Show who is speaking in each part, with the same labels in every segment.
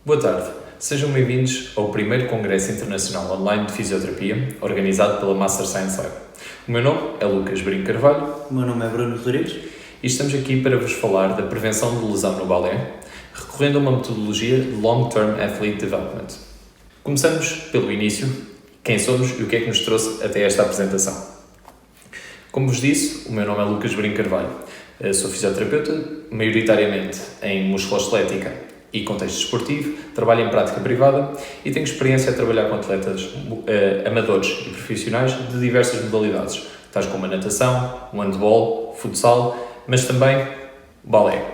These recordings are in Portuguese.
Speaker 1: Boa tarde, sejam bem-vindos ao primeiro Congresso Internacional Online de Fisioterapia, organizado pela Master Science Lab. O meu nome é Lucas Brinco Carvalho.
Speaker 2: O meu nome é Bruno Rodrigues.
Speaker 1: E estamos aqui para vos falar da prevenção de lesão no balé, recorrendo a uma metodologia de Long Term Athlete Development. Começamos pelo início, quem somos e o que é que nos trouxe até esta apresentação. Como vos disse, o meu nome é Lucas Brinco Carvalho. Sou fisioterapeuta, maioritariamente em musculoesquelética e contexto desportivo, trabalho em prática privada e tenho experiência a trabalhar com atletas amadores e profissionais de diversas modalidades, tais como a natação, o handball, futsal, mas também balé.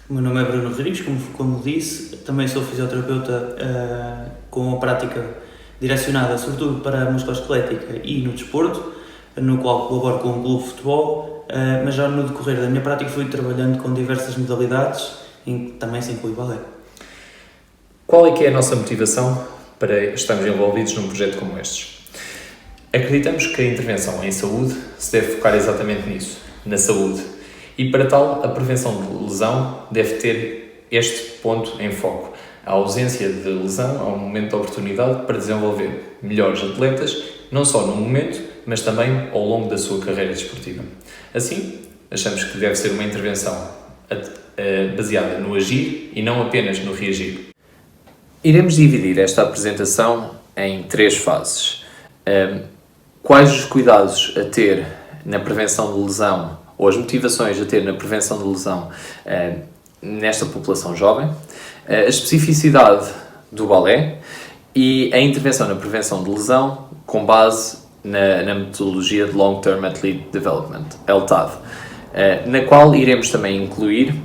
Speaker 2: O meu nome é Bruno Rodrigues, como disse, também sou fisioterapeuta com a prática direcionada sobretudo para a musculoesquelética e no desporto, no qual colaboro com um clube de futebol, mas já no decorrer da minha prática fui trabalhando com diversas modalidades, também se inclui balé.
Speaker 1: Qual é que é a nossa motivação para estarmos envolvidos num projeto como estes? Acreditamos que a intervenção em saúde se deve focar exatamente nisso, na saúde. E para tal, a prevenção de lesão deve ter este ponto em foco. A ausência de lesão é um momento de oportunidade para desenvolver melhores atletas, não só no momento, mas também ao longo da sua carreira desportiva. Assim, achamos que deve ser uma intervenção baseada no agir e não apenas no reagir. Iremos dividir esta apresentação em 3 fases. Quais os cuidados a ter na prevenção de lesão ou as motivações a ter na prevenção de lesão nesta população jovem, a especificidade do balé e a intervenção na prevenção de lesão com base na metodologia de Long Term Athlete Development, LTAD, na qual iremos também incluir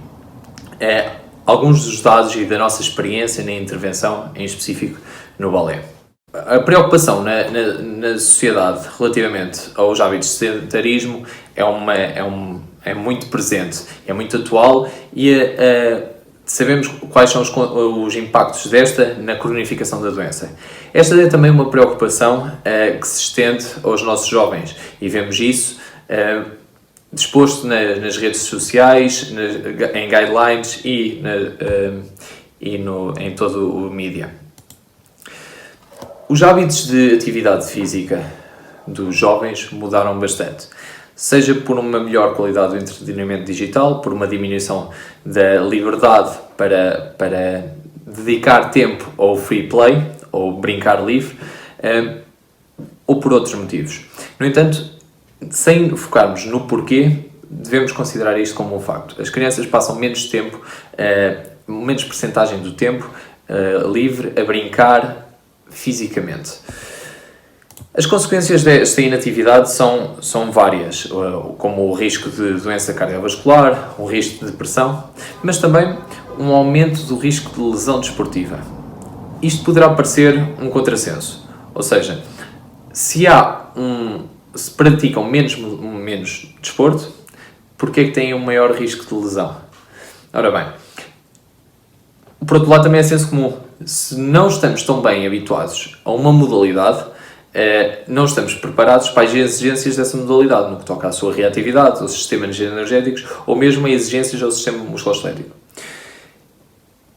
Speaker 1: alguns dos dados e da nossa experiência na intervenção, em específico no balé. A preocupação na sociedade relativamente aos hábitos de sedentarismo é muito presente, é muito atual e sabemos quais são os impactos desta na cronificação da doença. Esta é também uma preocupação que se estende aos nossos jovens e vemos isso disposto nas redes sociais, em guidelines e em todo o mídia. Os hábitos de atividade física dos jovens mudaram bastante, seja por uma melhor qualidade do entretenimento digital, por uma diminuição da liberdade para dedicar tempo ao free play, ou brincar livre, ou por outros motivos. No entanto, sem focarmos no porquê, devemos considerar isto como um facto. As crianças passam menos tempo, menos percentagem do tempo livre a brincar fisicamente. As consequências desta inatividade são várias, como o risco de doença cardiovascular, o risco de depressão, mas também um aumento do risco de lesão desportiva. Isto poderá parecer um contrassenso, ou seja, se praticam menos desporto, porque é que têm um maior risco de lesão? Ora bem, por outro lado também é senso comum. Se não estamos tão bem habituados a uma modalidade, não estamos preparados para as exigências dessa modalidade, no que toca à sua reatividade, aos sistemas energéticos ou mesmo a exigências ao sistema musculoesquelético.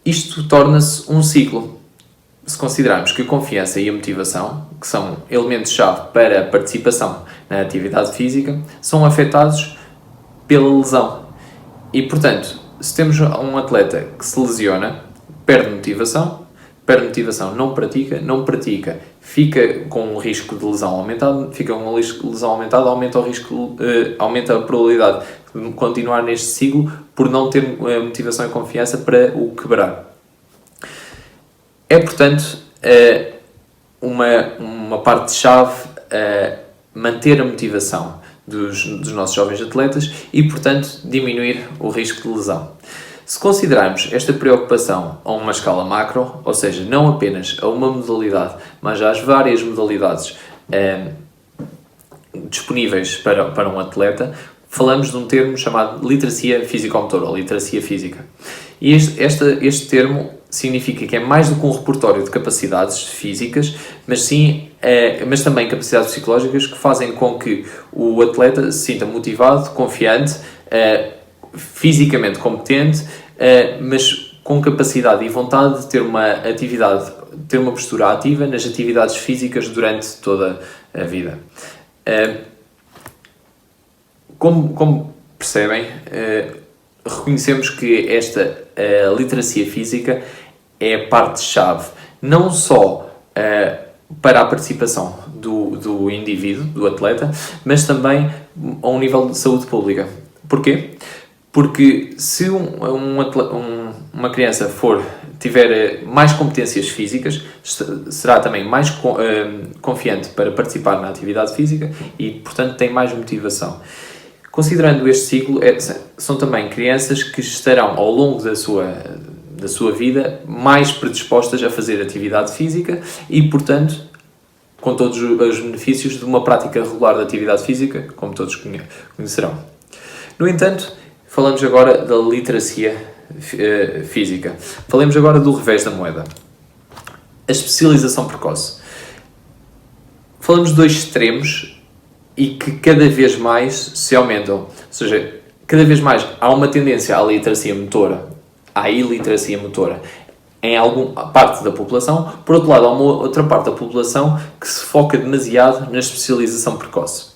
Speaker 1: Isto torna-se um ciclo. Se considerarmos que a confiança e a motivação, que são elementos-chave para a participação na atividade física, são afetados pela lesão. E, portanto, se temos um atleta que se lesiona, perde motivação, não pratica, fica com um risco de lesão aumentado, aumenta a probabilidade de continuar neste ciclo por não ter motivação e confiança para o quebrar. É, portanto, uma parte-chave manter a motivação dos nossos jovens atletas e, portanto, diminuir o risco de lesão. Se considerarmos esta preocupação a uma escala macro, ou seja, não apenas a uma modalidade, mas às várias modalidades disponíveis para um atleta, falamos de um termo chamado literacia físico-motora, ou literacia física. E este termo significa que é mais do que um repertório de capacidades físicas, mas também capacidades psicológicas que fazem com que o atleta se sinta motivado, confiante, fisicamente competente, mas com capacidade e vontade de ter ter uma postura ativa nas atividades físicas durante toda a vida. Como percebem, reconhecemos que esta literacia física é a parte-chave, não só para a participação do indivíduo, do atleta, mas também a um nível de saúde pública. Porquê? Porque se uma criança tiver mais competências físicas, será também mais confiante para participar na atividade física e, portanto, tem mais motivação. Considerando este ciclo, são também crianças que estarão ao longo da sua vida mais predispostas a fazer atividade física e, portanto, com todos os benefícios de uma prática regular de atividade física, como todos conhecerão. No entanto, falamos agora da literacia física. Falemos agora do revés da moeda. A especialização precoce. Falamos de dois extremos e que cada vez mais se aumentam. Ou seja, cada vez mais há uma tendência à iliteracia motora em alguma parte da população. Por outro lado, há uma outra parte da população que se foca demasiado na especialização precoce.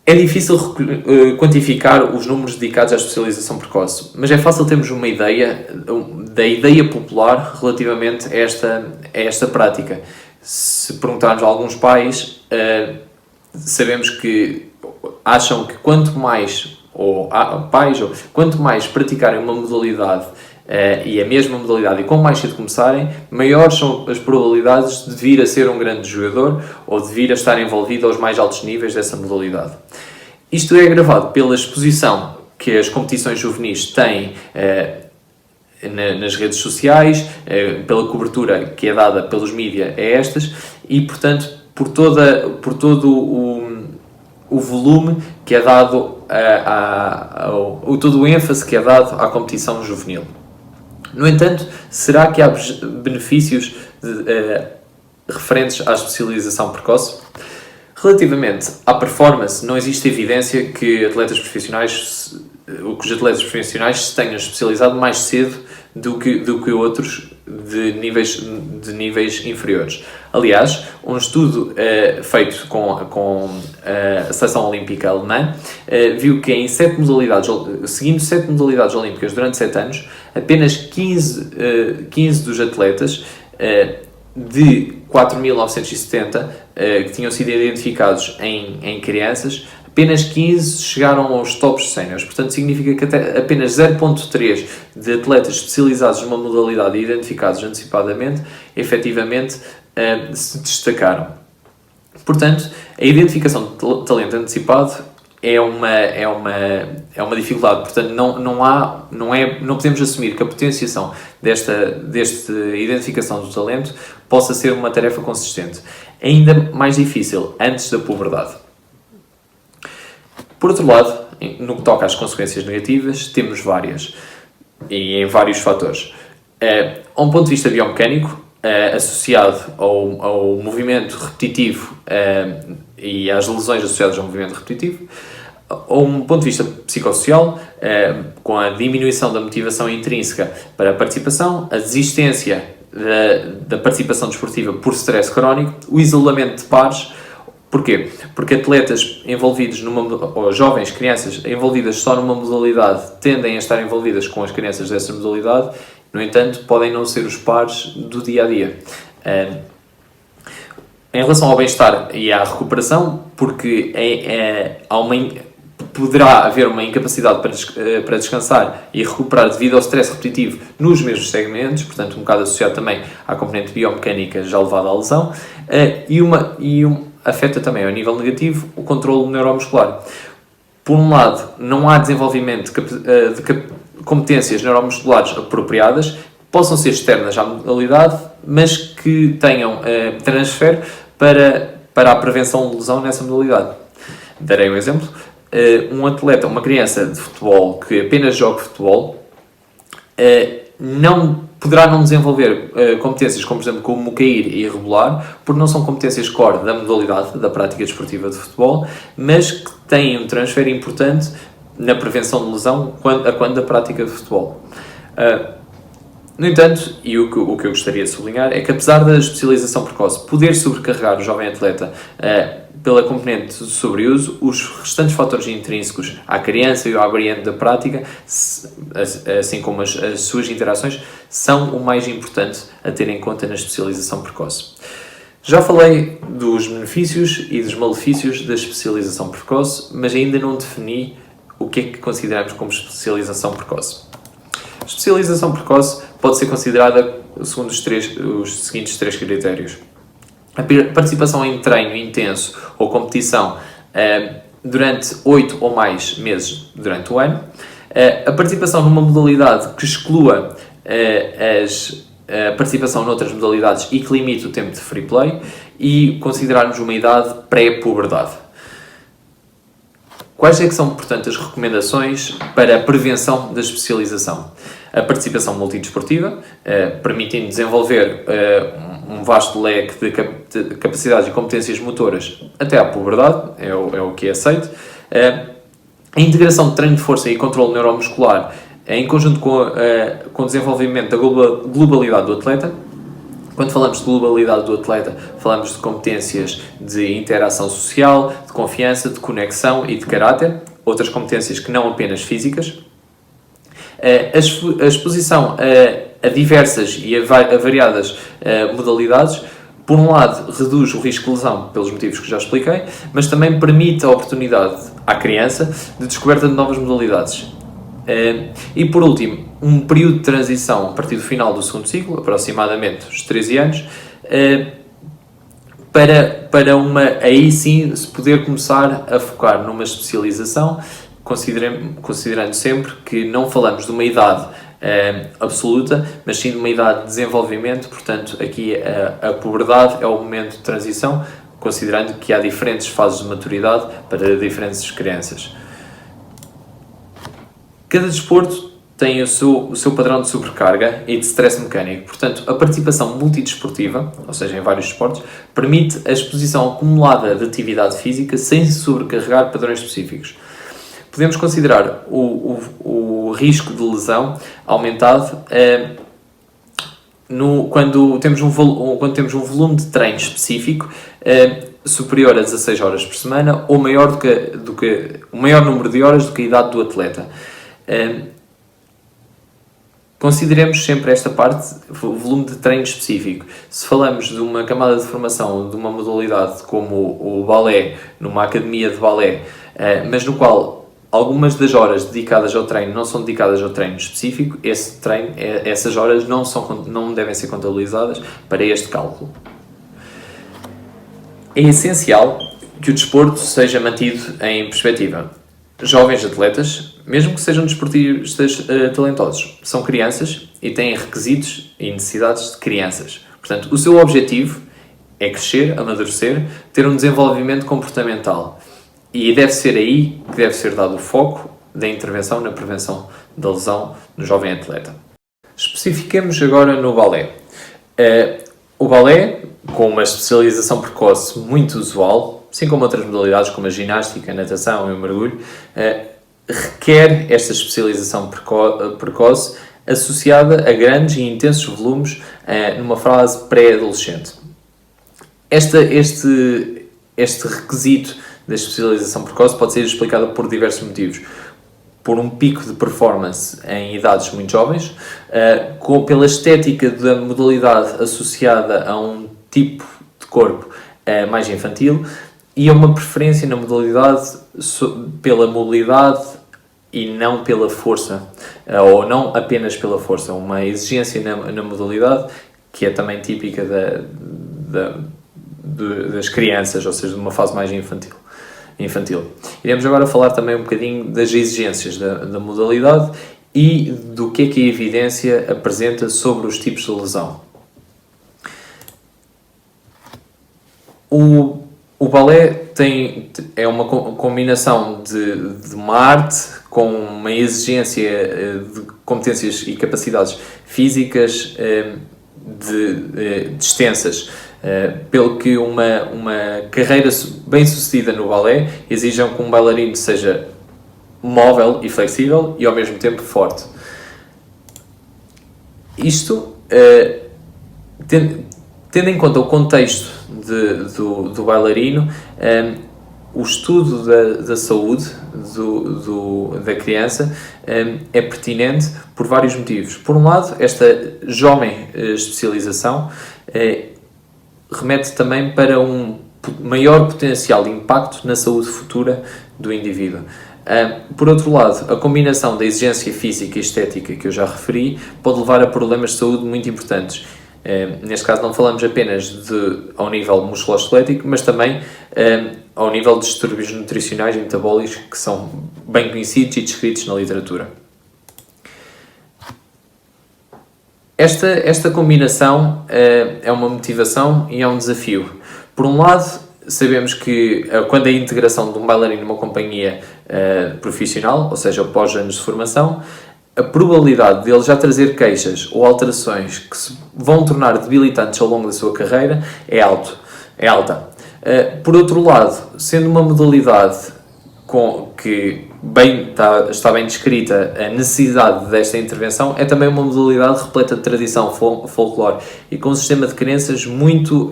Speaker 1: É difícil quantificar os números dedicados à especialização precoce, mas é fácil termos uma ideia da ideia popular relativamente a esta prática. Se perguntarmos a alguns pais, sabemos que acham que quanto mais praticarem uma modalidade e a mesma modalidade e quanto mais cedo começarem, maiores são as probabilidades de vir a ser um grande jogador ou de vir a estar envolvido aos mais altos níveis dessa modalidade. Isto é agravado pela exposição que as competições juvenis têm nas redes sociais, pela cobertura que é dada pelos mídias a estas e, portanto, por todo o volume que é dado, todo o ênfase que é dado à competição juvenil. No entanto, será que há benefícios referentes à especialização precoce? Relativamente à performance, não existe evidência que os atletas profissionais se tenham especializado mais cedo do que outros de níveis inferiores. Aliás, um estudo feito com a Seleção Olímpica Alemã viu que seguindo 7 modalidades olímpicas durante 7 anos, apenas 15 dos atletas de 4.970 que tinham sido identificados em crianças, apenas 15 chegaram aos tops séniores. Portanto, significa que apenas 0,3 de atletas especializados numa modalidade e identificados antecipadamente, efetivamente, se destacaram. Portanto, a identificação de talento antecipado é uma dificuldade. Portanto, não podemos assumir que a potenciação desta identificação do talento possa ser uma tarefa consistente. Ainda mais difícil antes da puberdade. Por outro lado, no que toca às consequências negativas, temos várias, e em vários fatores. A um ponto de vista biomecânico, associado ao movimento repetitivo e às lesões associadas ao movimento repetitivo, a um ponto de vista psicossocial, com a diminuição da motivação intrínseca para a participação, a desistência da participação desportiva por stress crónico, o isolamento de pares. Porquê? Porque atletas envolvidos ou jovens, crianças envolvidas só numa modalidade tendem a estar envolvidas com as crianças dessa modalidade, no entanto, podem não ser os pares do dia-a-dia. Em relação ao bem-estar e à recuperação, porque poderá haver uma incapacidade para descansar e recuperar devido ao stress repetitivo nos mesmos segmentos, portanto um bocado associado também à componente biomecânica já levada à lesão, afeta também, ao nível negativo, o controle neuromuscular. Por um lado, não há desenvolvimento de competências neuromusculares apropriadas, possam ser externas à modalidade, mas que tenham transfer para a prevenção de lesão nessa modalidade. Darei um exemplo. Um atleta, uma criança de futebol que apenas joga futebol, poderá não desenvolver competências como, por exemplo, como cair e rebolar, porque não são competências core da modalidade, da prática desportiva de futebol, mas que têm um transfer importante na prevenção de lesão quando da prática de futebol. No entanto, e o que eu gostaria de sublinhar é que, apesar da especialização precoce poder sobrecarregar o jovem atleta pela componente do sobreuso, os restantes fatores intrínsecos à criança e ao ambiente da prática, assim como as suas interações, são o mais importante a ter em conta na especialização precoce. Já falei dos benefícios e dos malefícios da especialização precoce, mas ainda não defini o que é que consideramos como especialização precoce. A especialização precoce pode ser considerada segundo os seguintes 3 critérios. A participação em treino intenso ou competição durante 8 ou mais meses durante o ano. A participação numa modalidade que exclua a participação noutras modalidades e que limite o tempo de free play. E considerarmos uma idade pré-puberdade. Quais é que são, portanto, as recomendações para a prevenção da especialização? A participação multidesportiva, permitindo desenvolver um vasto leque de capacidades e competências motoras até à puberdade, é o que é aceito. A integração de treino de força e controle neuromuscular em conjunto com o desenvolvimento da globalidade do atleta. Quando falamos de globalidade do atleta, falamos de competências de interação social, de confiança, de conexão e de caráter, outras competências que não apenas físicas. A exposição a diversas e a variadas modalidades, por um lado, reduz o risco de lesão, pelos motivos que já expliquei, mas também permite a oportunidade à criança de descoberta de novas modalidades. E por último, um período de transição a partir do final do segundo ciclo, aproximadamente os 13 anos, para aí sim se poder começar a focar numa especialização, considerando sempre que não falamos de uma idade absoluta, mas sim de uma idade de desenvolvimento. Portanto, aqui a puberdade é o momento de transição, considerando que há diferentes fases de maturidade para diferentes crianças. Cada desporto tem o seu padrão de sobrecarga e de stress mecânico. Portanto, a participação multidesportiva, ou seja, em vários esportes, permite a exposição acumulada de atividade física sem sobrecarregar padrões específicos. Podemos considerar o risco de lesão aumentado quando temos um volume de treino específico superior a 16 horas por semana ou maior o maior número de horas do que a idade do atleta. Consideremos sempre esta parte, o volume de treino específico. Se falamos de uma camada de formação de uma modalidade como o balé, numa academia de balé, mas no qual algumas das horas dedicadas ao treino não são dedicadas ao treino específico, essas horas não devem ser contabilizadas para este cálculo. É essencial que o desporto seja mantido em perspectiva. Jovens atletas, mesmo que sejam desportistas talentosos, são crianças e têm requisitos e necessidades de crianças. Portanto, o seu objetivo é crescer, amadurecer, ter um desenvolvimento comportamental. E deve ser aí que deve ser dado o foco da intervenção na prevenção da lesão no jovem atleta. Especifiquemos agora no balé. O balé, com uma especialização precoce muito usual, assim como outras modalidades como a ginástica, a natação e o mergulho, requer esta especialização precoce associada a grandes e intensos volumes numa fase pré-adolescente. Este requisito da especialização precoce pode ser explicado por diversos motivos. Por um pico de performance em idades muito jovens, pela estética da modalidade associada a um tipo de corpo mais infantil e a uma preferência na modalidade pela mobilidade e não pela força, ou não apenas pela força, uma exigência na modalidade que é também típica das crianças, ou seja, de uma fase mais infantil. Iremos agora falar também um bocadinho das exigências da modalidade e do que é que a evidência apresenta sobre os tipos de lesão. O balé é uma combinação de uma arte com uma exigência de competências e capacidades físicas extensas, pelo que uma carreira bem sucedida no balé exige que um bailarino seja móvel e flexível e ao mesmo tempo forte. Isto, tendo em conta o contexto do bailarino, o estudo da saúde da criança é pertinente por vários motivos. Por um lado, esta jovem especialização remete também para um maior potencial de impacto na saúde futura do indivíduo. Por outro lado, a combinação da exigência física e estética que eu já referi pode levar a problemas de saúde muito importantes. Neste caso não falamos apenas ao nível musculoesquelético, mas também ao nível de distúrbios nutricionais e metabólicos que são bem conhecidos e descritos na literatura. Esta combinação é uma motivação e é um desafio. Por um lado, sabemos que quando a integração de um bailarino numa companhia profissional, ou seja, após anos de formação, a probabilidade de ele já trazer queixas ou alterações que se vão tornar debilitantes ao longo da sua carreira é alta. Por outro lado, sendo uma modalidade que está bem descrita a necessidade desta intervenção, é também uma modalidade repleta de tradição, folclore e com um sistema de crenças muito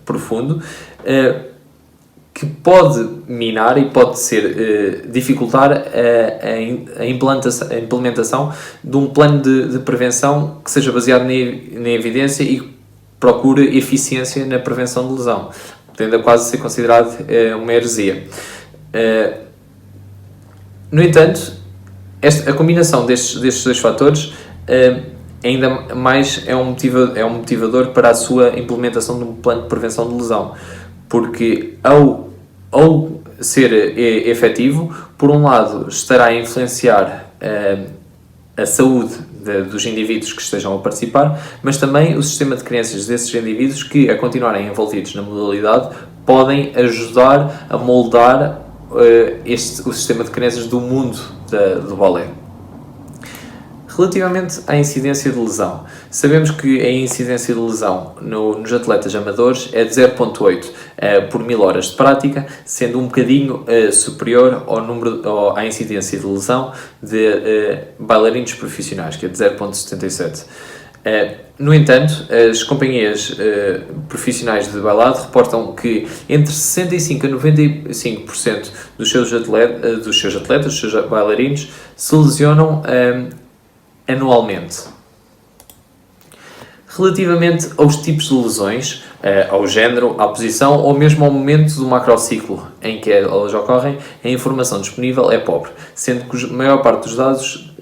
Speaker 1: profundo, que pode minar e pode dificultar a implementação de um plano de prevenção que seja baseado na evidência e procure eficiência na prevenção de lesão, tende a quase ser considerado uma heresia. No entanto, a combinação destes dois fatores ainda mais é um motivador para a sua implementação de um plano de prevenção de lesão, porque ao ser efetivo, por um lado estará a influenciar a saúde dos indivíduos que estejam a participar, mas também o sistema de crenças desses indivíduos que, a continuarem envolvidos na modalidade, podem ajudar a moldar o sistema de crenças do mundo do balé. Relativamente à incidência de lesão, sabemos que a incidência de lesão nos atletas amadores é de 0,8 por 1000 horas de prática, sendo um bocadinho superior à incidência de lesão de bailarinos profissionais, que é de 0,77. No entanto, as companhias profissionais de bailado reportam que entre 65% a 95% dos seus atletas, dos seus bailarinos, se lesionam anualmente. Relativamente aos tipos de lesões, ao género, à posição ou mesmo ao momento do macrociclo em que elas ocorrem, a informação disponível é pobre, sendo que a maior parte dos dados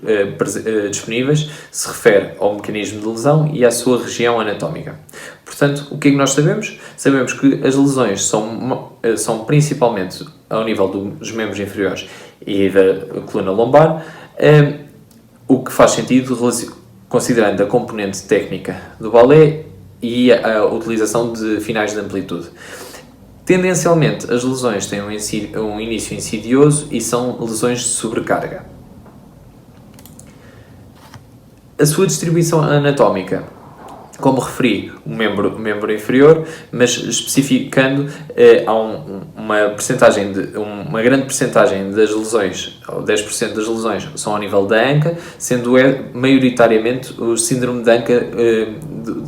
Speaker 1: disponíveis se refere ao mecanismo de lesão e à sua região anatómica. Portanto, o que é que nós sabemos? Sabemos que as lesões são principalmente ao nível dos membros inferiores e da coluna lombar, o que faz sentido considerando a componente técnica do balé e a utilização de finais de amplitude. Tendencialmente, as lesões têm um início insidioso e são lesões de sobrecarga. A sua distribuição anatómica, como referi, o membro inferior, mas especificando, há uma grande percentagem das lesões, ou 10% das lesões, são ao nível da anca, sendo maioritariamente o síndrome de anca,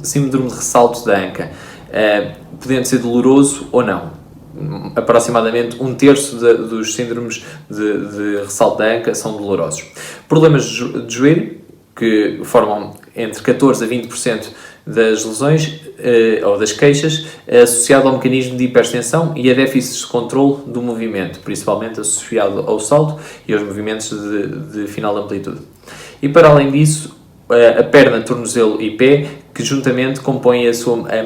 Speaker 1: síndrome de ressalto da anca, podendo ser doloroso ou não. Aproximadamente 1/3 dos síndromes de ressalto da anca são dolorosos. Problemas de joelho, que formam entre 14% a 20% das lesões ou das queixas, associado ao mecanismo de hiperextensão e a déficits de controle do movimento, principalmente associado ao salto e aos movimentos de final de amplitude. E para além disso, a perna, tornozelo e pé, que juntamente compõem a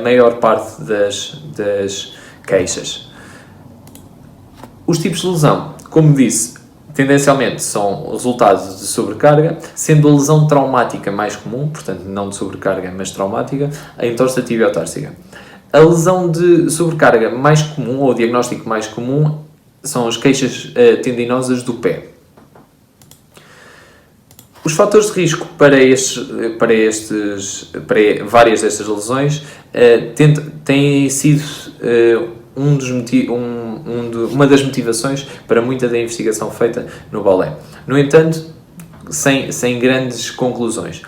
Speaker 1: maior parte das queixas. Os tipos de lesão, como disse, tendencialmente são resultados de sobrecarga, sendo a lesão traumática mais comum, portanto não de sobrecarga, mas traumática, a entorse da tibia társica. A lesão de sobrecarga mais comum, ou o diagnóstico mais comum, são as queixas tendinosas do pé. Os fatores de risco para várias destas lesões têm sido uma das motivações para muita da investigação feita no balé. No entanto, sem grandes conclusões.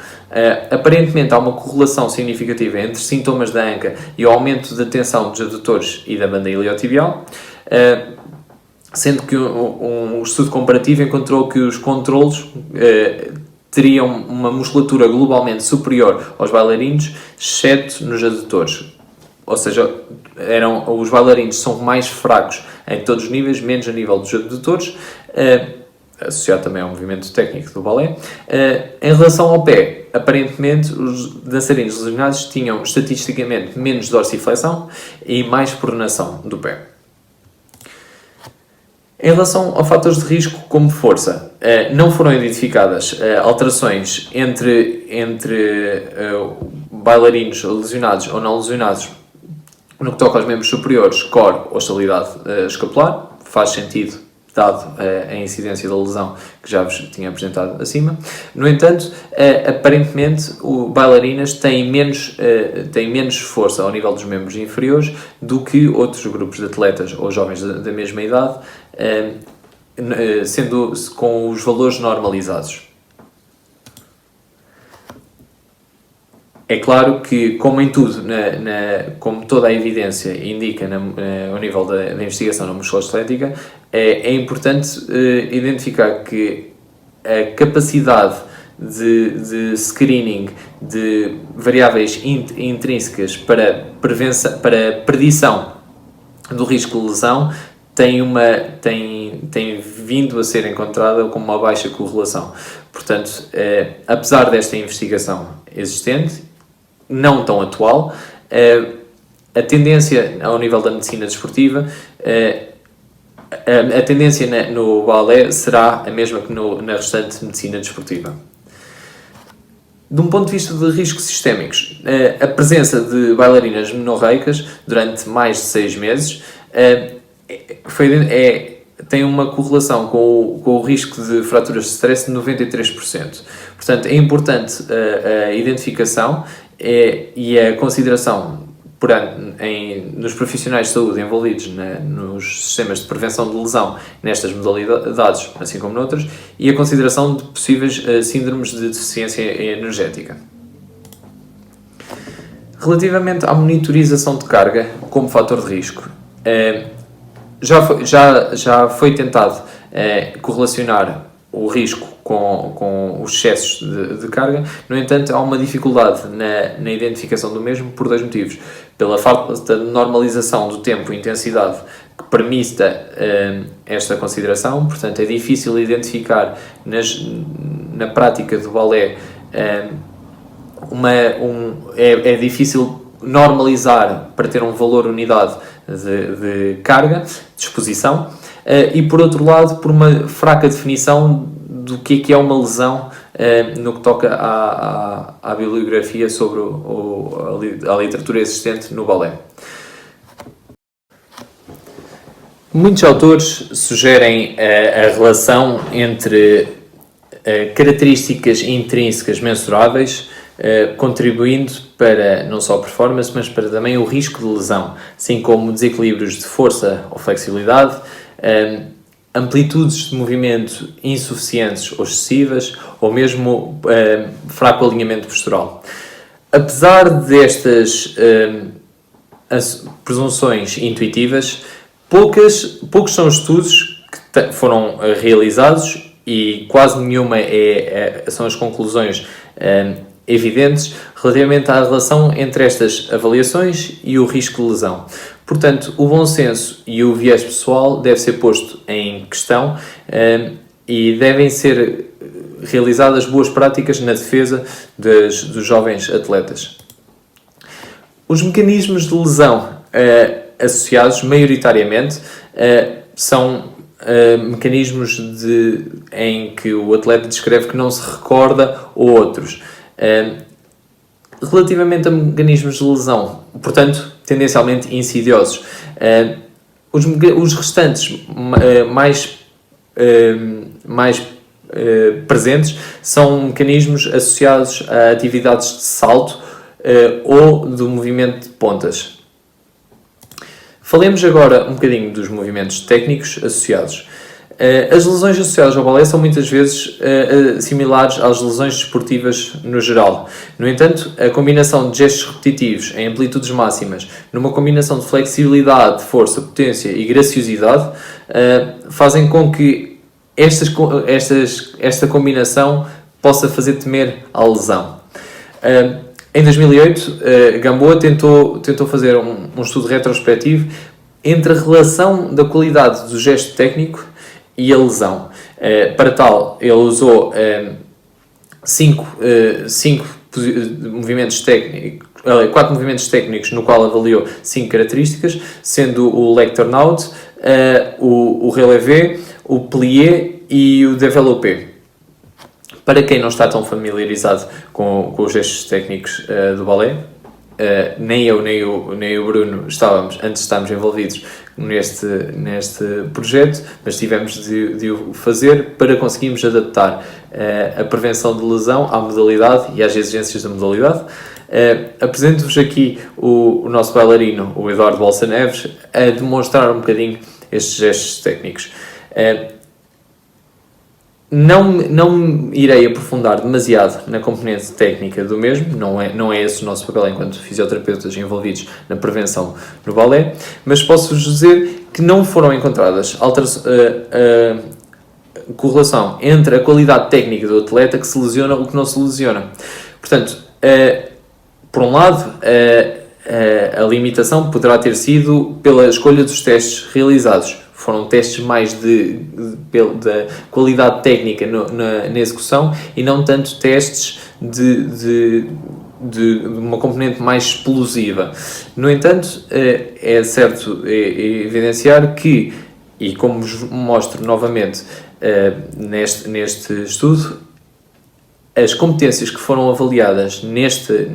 Speaker 1: Aparentemente há uma correlação significativa entre sintomas da anca e o aumento da tensão dos adutores e da banda iliotibial, sendo que um estudo comparativo encontrou que os controlos teriam uma musculatura globalmente superior aos bailarinos, exceto nos adutores. Ou seja, os bailarinos são mais fracos em todos os níveis, menos a nível dos adutores, associado também ao movimento técnico do balé. Em relação ao pé, aparentemente os dançarinos lesionados tinham estatisticamente menos dorsiflexão e mais pronação do pé. Em relação a fatores de risco como força, não foram identificadas alterações entre bailarinos lesionados ou não lesionados no que toca aos membros superiores, core ou estabilidade escapular. Faz sentido, dado a incidência da lesão que já vos tinha apresentado acima. No entanto, aparentemente, bailarinas têm menos força ao nível dos membros inferiores do que outros grupos de atletas ou jovens da mesma idade, sendo com os valores normalizados. É claro que, como em tudo, como toda a evidência indica ao nível da investigação na musculoesquelética, é importante identificar que a capacidade de screening de variáveis intrínsecas para predição do risco de lesão tem vindo a ser encontrada com uma baixa correlação. Portanto, apesar desta investigação existente, não tão atual, a tendência ao nível da medicina desportiva, a tendência no balé será a mesma que na restante medicina desportiva. De um ponto de vista de riscos sistémicos, a presença de bailarinas menorreicas durante mais de 6 meses tem uma correlação com o risco de fraturas de stress de 93%. Portanto, é importante a identificação e a consideração nos profissionais de saúde envolvidos nos sistemas de prevenção de lesão nestas modalidades, assim como noutras, e a consideração de possíveis síndromes de deficiência energética. Relativamente à monitorização de carga como fator de risco, já foi tentado correlacionar o risco com os excessos de carga. No entanto, há uma dificuldade na identificação do mesmo por 2 motivos. Pela falta de normalização do tempo e intensidade que permita esta consideração, portanto é difícil identificar na prática do balé, é difícil normalizar para ter um valor unidade de carga, de exposição, e por outro lado, por uma fraca definição do que é uma lesão no que toca à bibliografia sobre a literatura existente no balé. Muitos autores sugerem a relação entre características intrínsecas mensuráveis, contribuindo para não só a performance, mas para também o risco de lesão, assim como desequilíbrios de força ou flexibilidade, amplitudes de movimento insuficientes ou excessivas, ou mesmo fraco alinhamento postural. Apesar destas presunções intuitivas, poucos são os estudos que foram realizados e quase nenhuma são as conclusões evidentes relativamente à relação entre estas avaliações e o risco de lesão. Portanto, o bom senso e o viés pessoal deve ser posto em questão e devem ser realizadas boas práticas na defesa dos jovens atletas. Os mecanismos de lesão associados, maioritariamente, são mecanismos em que o atleta descreve que não se recorda ou outros. Relativamente a mecanismos de lesão, portanto, tendencialmente insidiosos, os restantes mais presentes são mecanismos associados a atividades de salto ou do movimento de pontas. Falemos agora um bocadinho dos movimentos técnicos associados. As lesões associadas ao balé são muitas vezes similares às lesões desportivas no geral. No entanto, a combinação de gestos repetitivos em amplitudes máximas, numa combinação de flexibilidade, força, potência e graciosidade, fazem com que esta combinação possa fazer temer à lesão. Em 2008, Gamboa tentou fazer um estudo retrospectivo entre a relação da qualidade do gesto técnico e a lesão. Para tal, ele usou 4 movimentos técnicos, no qual avaliou 5 características, sendo o leg turnout, o relevé, o plié e o développé. Para quem não está tão familiarizado com os gestos técnicos do balé, nem eu nem o Bruno estávamos, antes de estarmos envolvidos neste projeto, mas tivemos de o fazer para conseguirmos adaptar a prevenção de lesão à modalidade e às exigências da modalidade. Apresento-vos aqui o nosso bailarino, o Eduardo Bolsa Neves, a demonstrar um bocadinho estes gestos técnicos. Não irei aprofundar demasiado na componente técnica do mesmo, não é esse o nosso papel enquanto fisioterapeutas envolvidos na prevenção no balé, mas posso-vos dizer que não foram encontradas correlação entre a qualidade técnica do atleta que se lesiona ou que não se lesiona. Portanto, por um lado, a limitação poderá ter sido pela escolha dos testes realizados. Foram testes mais da qualidade técnica na execução e não tanto testes de uma componente mais explosiva. No entanto, é certo evidenciar que, e como vos mostro novamente neste estudo, as competências que foram avaliadas neste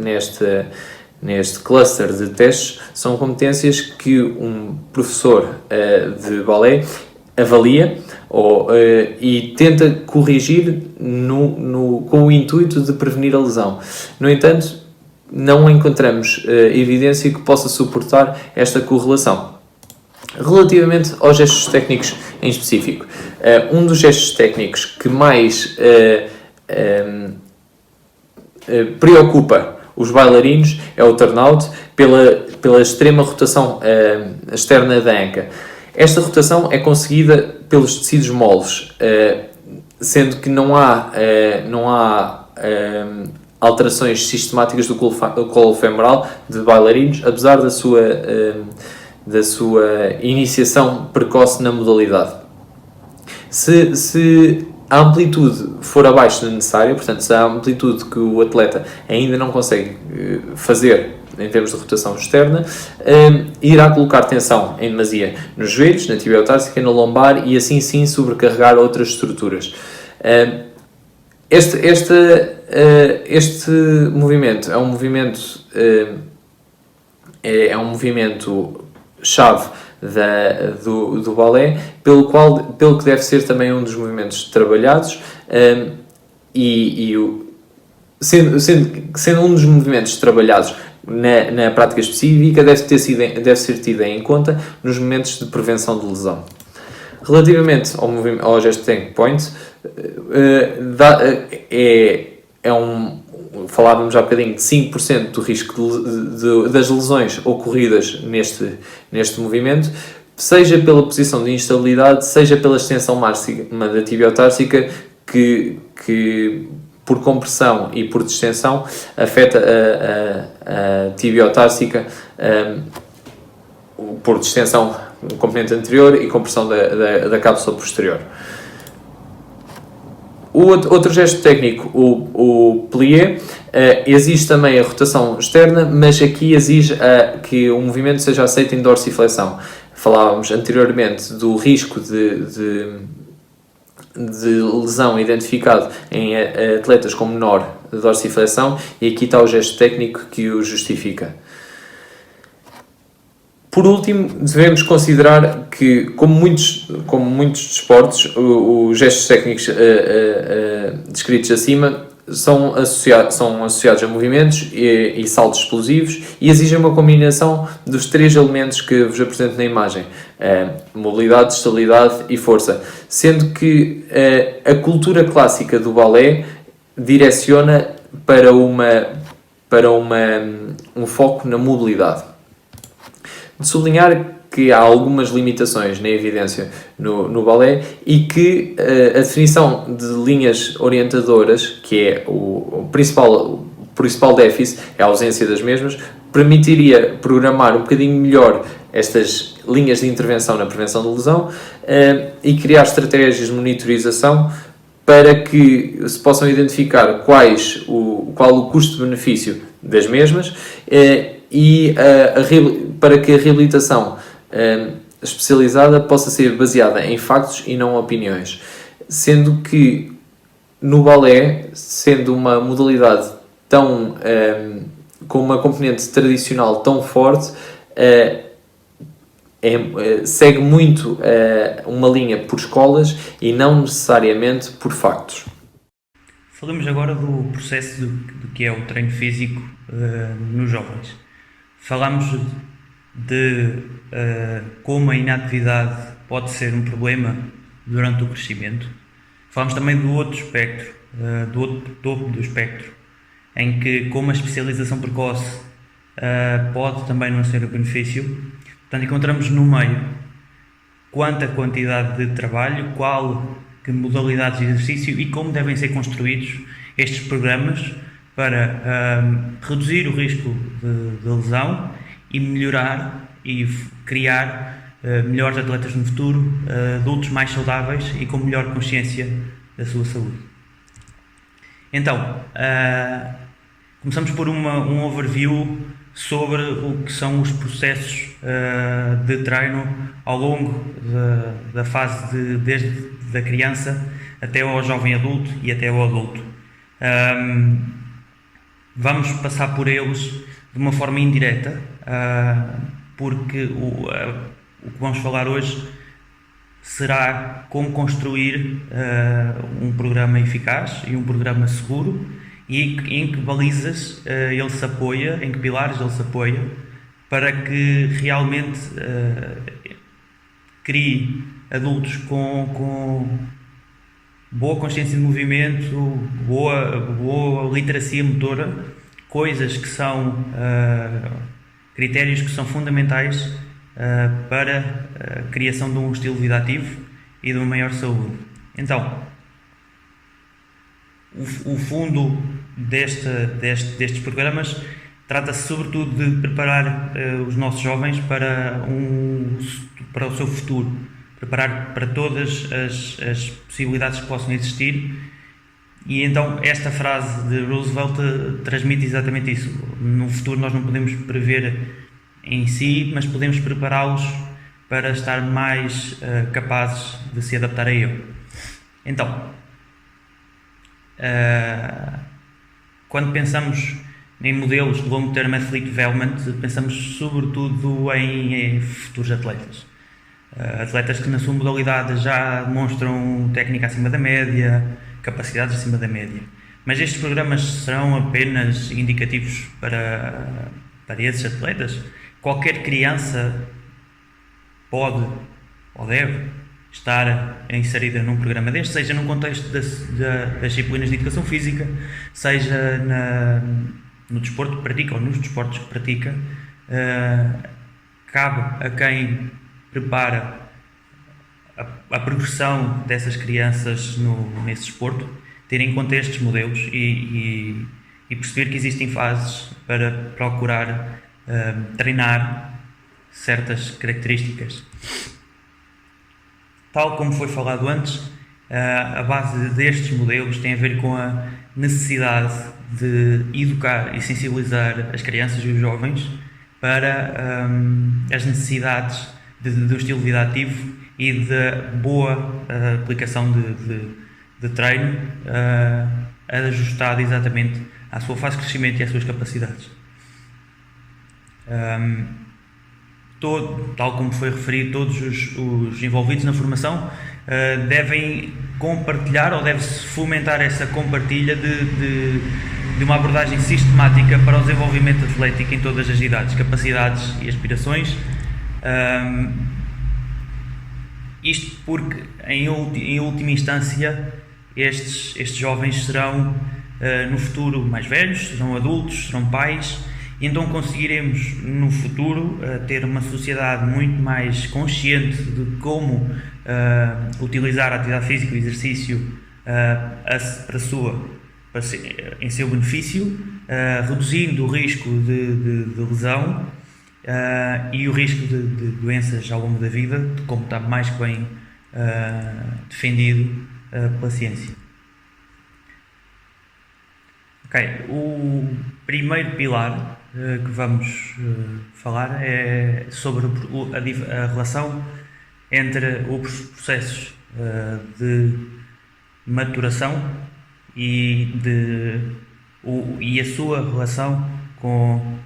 Speaker 1: cluster de testes são competências que um professor de balé avalia e tenta corrigir com o intuito de prevenir a lesão. No entanto, não encontramos evidência que possa suportar esta correlação. Relativamente aos gestos técnicos em específico, um dos gestos técnicos que mais preocupa os bailarinos é o turnout pela extrema rotação externa da anca. Esta rotação é conseguida pelos tecidos moles, sendo que não há alterações sistemáticas do colo femoral de bailarinos, apesar da sua iniciação precoce na modalidade. Se a amplitude for abaixo da necessária, portanto, se a amplitude que o atleta ainda não consegue fazer em termos de rotação externa, irá colocar tensão em demasia nos joelhos, na tibio-társica, na lombar e assim sim sobrecarregar outras estruturas. Este movimento é um movimento chave do balé, pelo que deve ser também um dos movimentos trabalhados, sendo um dos movimentos trabalhados na prática específica, deve ser tida em conta nos momentos de prevenção de lesão. Relativamente ao gesto tank point, falávamos há bocadinho de 5% do risco das lesões ocorridas neste movimento, seja pela posição de instabilidade, seja pela extensão máxima da tibio-társica, que por compressão e por distensão afeta a tibio-társica, por distensão do componente anterior e compressão da cápsula posterior. O outro gesto técnico, o plié, exige também a rotação externa, mas aqui exige que o movimento seja aceito em dorsiflexão. Falávamos anteriormente do risco de lesão identificado em atletas com menor dorsiflexão e aqui está o gesto técnico que o justifica. Por último, devemos considerar que, como muitos desportos, os gestos técnicos descritos acima são associados a movimentos e saltos explosivos e exigem uma combinação dos 3 elementos que vos apresento na imagem. mobilidade, estabilidade e força, sendo que a cultura clássica do balé direciona para um foco na mobilidade. De sublinhar que há algumas limitações na evidência no balé e que a definição de linhas orientadoras, que é o principal déficit, é a ausência das mesmas, permitiria programar um bocadinho melhor estas linhas de intervenção na prevenção de lesão e criar estratégias de monitorização para que se possam identificar qual o custo-benefício das mesmas e para que a reabilitação especializada possa ser baseada em factos e não opiniões. Sendo que no balé, sendo uma modalidade com uma componente tradicional tão forte, segue muito uma linha por escolas e não necessariamente por factos.
Speaker 3: Falamos agora do processo do que é o treino físico nos jovens. Falamos de como a inatividade pode ser um problema durante o crescimento. Falamos também do outro espectro, do outro topo do espectro, em que como a especialização precoce pode também não ser o benefício. Portanto, encontramos no meio quanta quantidade de trabalho, que modalidades de exercício e como devem ser construídos estes programas para reduzir o risco de lesão e melhorar e criar melhores atletas no futuro, adultos mais saudáveis e com melhor consciência da sua saúde. Então, começamos por um overview sobre o que são os processos de treino ao longo da fase desde a criança até ao jovem adulto e até ao adulto. Vamos passar por eles de uma forma indireta, porque o que vamos falar hoje será como construir um programa eficaz e um programa seguro e em que balizas ele se apoia, em que pilares ele se apoia, para que realmente crie adultos com boa consciência de movimento, boa literacia motora, coisas que são critérios que são fundamentais para a criação de um estilo de vida ativo e de uma maior saúde. Então, o fundo destes programas trata-se sobretudo de preparar os nossos jovens para o seu futuro, preparar para todas as possibilidades que possam existir. E então esta frase de Roosevelt transmite exatamente isso. No futuro nós não podemos prever em si, mas podemos prepará-los para estar mais capazes de se adaptar a ele. Então, quando pensamos em modelos de long term athlete development, pensamos sobretudo em futuros atletas. Atletas que na sua modalidade já demonstram técnica acima da média, capacidades acima da média. Mas estes programas serão apenas indicativos para esses atletas? Qualquer criança pode ou deve estar inserida num programa deste, seja no contexto das disciplinas de educação física, seja no desporto que pratica ou nos desportos que pratica. Cabe a quem prepara a progressão dessas crianças nesse desporto ter em conta estes modelos e perceber que existem fases para procurar treinar certas características. Tal como foi falado antes, a base destes modelos tem a ver com a necessidade de educar e sensibilizar as crianças e os jovens para as necessidades do estilo de vida ativo e da boa aplicação de treino ajustado exatamente à sua fase de crescimento e às suas capacidades. Tal como foi referido, todos os envolvidos na formação devem compartilhar ou deve-se fomentar essa compartilha de uma abordagem sistemática para o desenvolvimento atlético em todas as idades, capacidades e aspirações, Isto porque, em última instância, estes jovens serão, no futuro, mais velhos, serão adultos, serão pais, e então conseguiremos, no futuro, ter uma sociedade muito mais consciente de como utilizar a atividade física e o exercício em seu benefício, reduzindo o risco de lesão e o risco de doenças ao longo da vida, como está mais que bem defendido pela ciência. O primeiro pilar que vamos falar é sobre a relação entre os processos de maturação e a sua relação com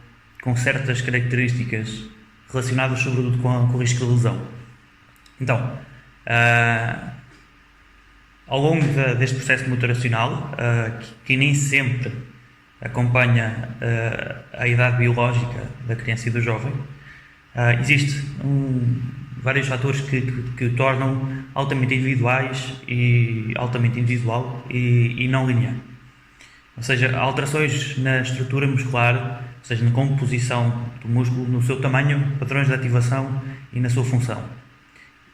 Speaker 3: certas características relacionadas sobretudo com o risco de lesão. Então, ao longo deste processo motivacional, que nem sempre acompanha a idade biológica da criança e do jovem, existem vários fatores que o tornam altamente individual e não linear. Ou seja, alterações na estrutura muscular, ou seja, na composição do músculo, no seu tamanho, padrões de ativação e na sua função,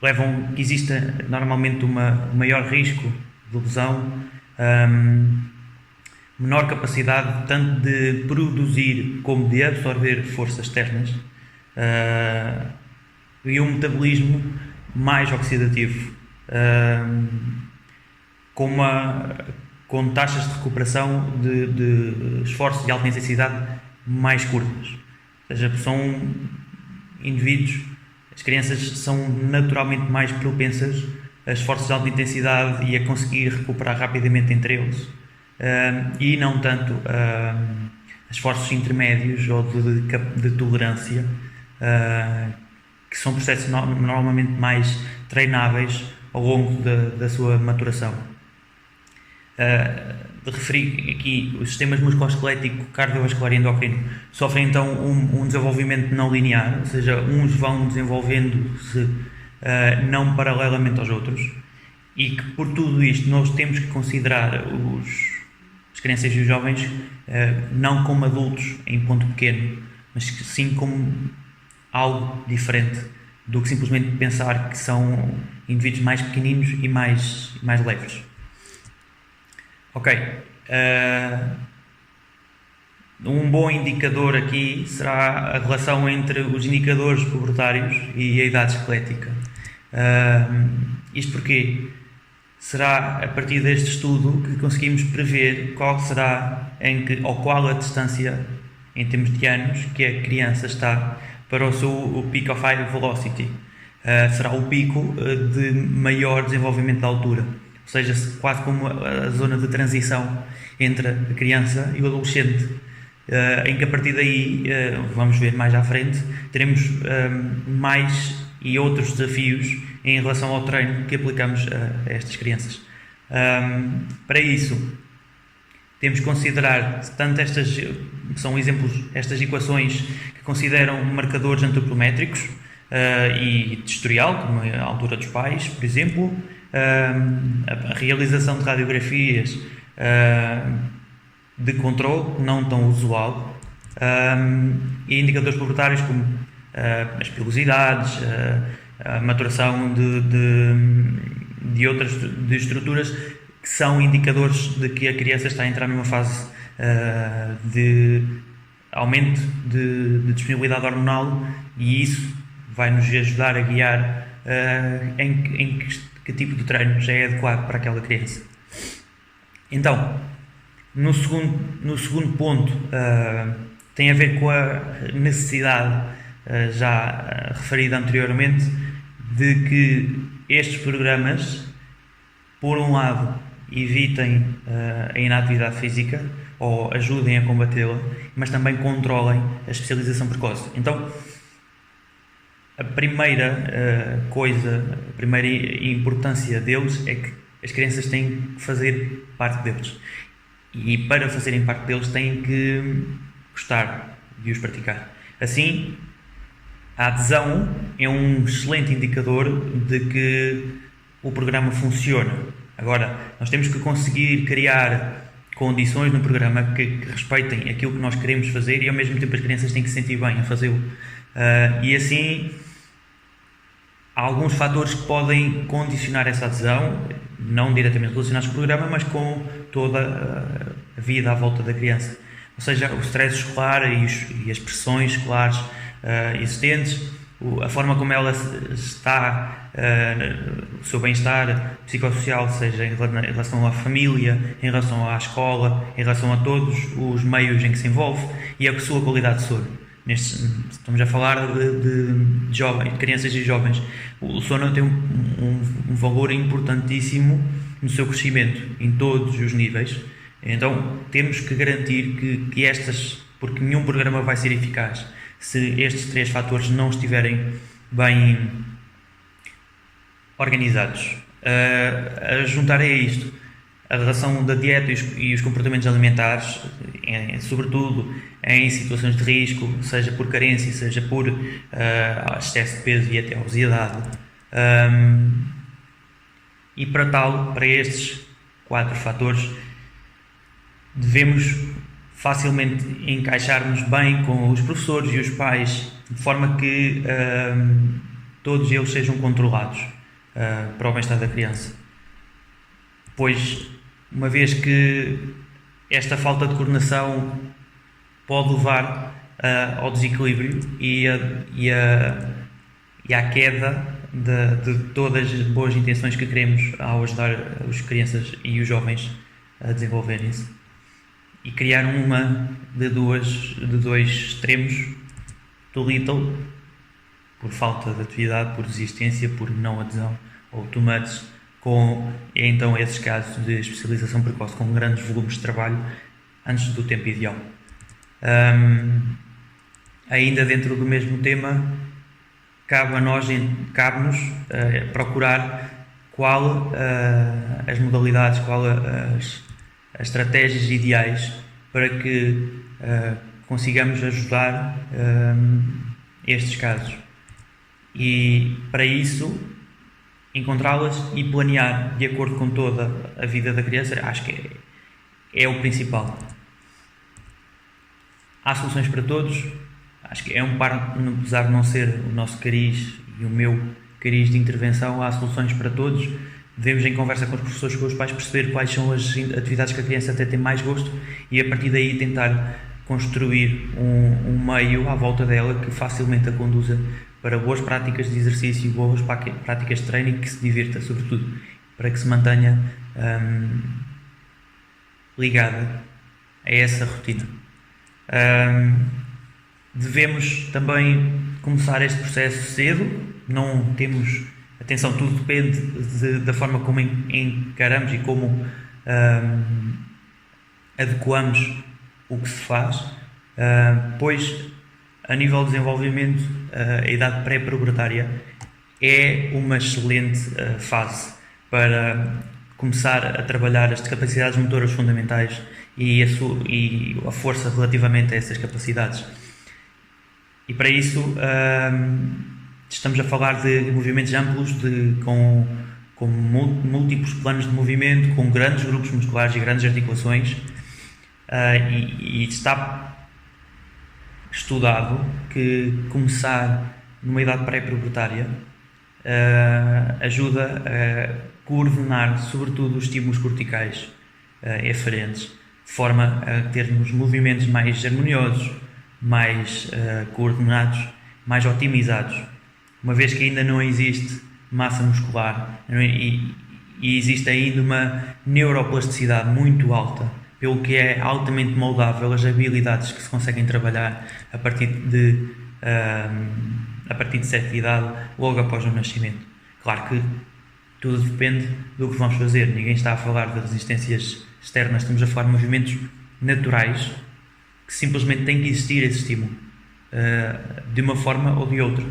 Speaker 3: levam que exista normalmente um maior risco de lesão, menor capacidade tanto de produzir como de absorver forças externas, e um metabolismo mais oxidativo, com taxas de recuperação de esforços de alta intensidade mais curtas. Ou seja, são indivíduos, as crianças são naturalmente mais propensas a esforços de alta intensidade e a conseguir recuperar rapidamente entre eles, e não tanto a esforços intermédios ou de tolerância, que são processos normalmente mais treináveis ao longo da sua maturação. De referir aqui, os sistemas musculoesquelético, cardiovascular e endócrino sofrem então um desenvolvimento não linear, ou seja, uns vão desenvolvendo-se não paralelamente aos outros, e que por tudo isto nós temos que considerar as crianças e os jovens não como adultos em ponto pequeno, mas sim como algo diferente do que simplesmente pensar que são indivíduos mais pequeninos e mais leves. Um bom indicador aqui será a relação entre os indicadores pubertários e a idade esquelética. Isto porque será a partir deste estudo que conseguimos prever qual a distância em termos de anos que a criança está para o peak of high velocity. Será o pico de maior desenvolvimento da altura, ou seja, quase como a zona de transição entre a criança e o adolescente, em que a partir daí, vamos ver mais à frente, teremos mais e outros desafios em relação ao treino que aplicamos a estas crianças. Para isso, temos que considerar tanto estas equações que consideram marcadores antropométricos e de historial, como a altura dos pais, por exemplo, a realização de radiografias de controle, não tão usual, e indicadores pubertários como as pilosidades, a maturação de outras estruturas, que são indicadores de que a criança está a entrar numa fase de aumento de disponibilidade hormonal, e isso vai nos ajudar a guiar em que tipo de treino já é adequado para aquela criança. Então, no segundo ponto, tem a ver com a necessidade já referida anteriormente de que estes programas, por um lado, evitem a inatividade física ou ajudem a combatê-la, mas também controlem a especialização precoce. Então, a primeira importância deles é que as crianças têm que fazer parte deles, e para fazerem parte deles têm que gostar de os praticar. Assim, A adesão é um excelente indicador de que o programa funciona. Agora, nós temos que conseguir criar condições no programa que respeitem aquilo que nós queremos fazer e ao mesmo tempo as crianças têm que se sentir bem a fazê-lo. E assim, há alguns fatores que podem condicionar essa adesão, não diretamente relacionados com o programa, mas com toda a vida à volta da criança. Ou seja, o stress escolar e as pressões escolares existentes, a forma como ela está, o seu bem-estar psicossocial, seja em relação à família, em relação à escola, em relação a todos os meios em que se envolve e a sua qualidade de sono. Estamos a falar de jovens, de crianças e jovens. O sono tem um valor importantíssimo no seu crescimento, em todos os níveis. Então temos que garantir que porque nenhum programa vai ser eficaz se estes 3 fatores não estiverem bem organizados. A juntar a isto a relação da dieta e os comportamentos alimentares, sobretudo em situações de risco, seja por carência, seja por excesso de peso e até obesidade. E para estes 4 fatores, devemos facilmente encaixar-nos bem com os professores e os pais, de forma que todos eles sejam controlados para o bem-estar da criança. Pois, uma vez que esta falta de coordenação pode levar ao desequilíbrio e à queda de todas as boas intenções que queremos ao ajudar as crianças e os jovens a desenvolverem-se. E criar de dois extremos, too little, por falta de atividade, por desistência, por não adesão, ou too much, com então esses casos de especialização precoce com grandes volumes de trabalho antes do tempo ideal. Ainda dentro do mesmo tema, cabe-nos procurar qual as modalidades, qual as estratégias ideais para que consigamos ajudar estes casos. E para isso, encontrá-las e planear de acordo com toda a vida da criança, acho que é o principal. Há soluções para todos, acho que apesar de não ser o nosso cariz e o meu cariz de intervenção, há soluções para todos. Devemos, em conversa com os professores e com os pais, perceber quais são as atividades que a criança até tem mais gosto e a partir daí tentar construir um meio à volta dela que facilmente a conduza para boas práticas de exercício, boas práticas de treino e que se divirta, sobretudo, para que se mantenha ligada a essa rotina. Devemos também começar este processo cedo, não temos... Atenção, tudo depende da forma como encaramos e como adequamos o que se faz, pois a nível de desenvolvimento a idade pré-pubertária é uma excelente fase para começar a trabalhar as capacidades motoras fundamentais e a força relativamente a essas capacidades. E para isso estamos a falar de movimentos amplos, com múltiplos planos de movimento, com grandes grupos musculares e grandes articulações, e está estudado que começar numa idade pré-pubertária ajuda a coordenar, sobretudo, os estímulos corticais eferentes, de forma a termos movimentos mais harmoniosos, mais coordenados, mais otimizados. Uma vez que ainda não existe massa muscular e existe ainda uma neuroplasticidade muito alta, pelo que é altamente moldável as habilidades que se conseguem trabalhar a partir de certa idade, logo após o nascimento. Claro que tudo depende do que vamos fazer. Ninguém está a falar de resistências externas, estamos a falar de movimentos naturais que simplesmente tem que existir esse estímulo. De uma forma ou de outra.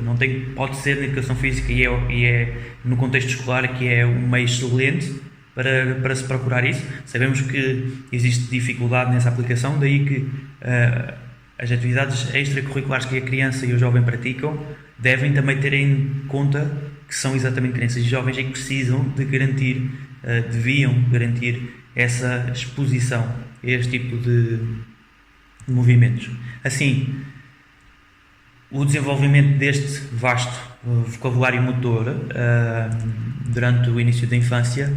Speaker 3: Pode ser na educação física e é no contexto escolar que é um meio excelente para se procurar isso. Sabemos que existe dificuldade nessa aplicação, daí que as atividades extracurriculares que a criança e o jovem praticam devem também ter em conta que são exatamente crianças e jovens e que precisam de garantir, deviam garantir essa exposição a este tipo de movimentos. Assim, o desenvolvimento deste vasto vocabulário motor durante o início da infância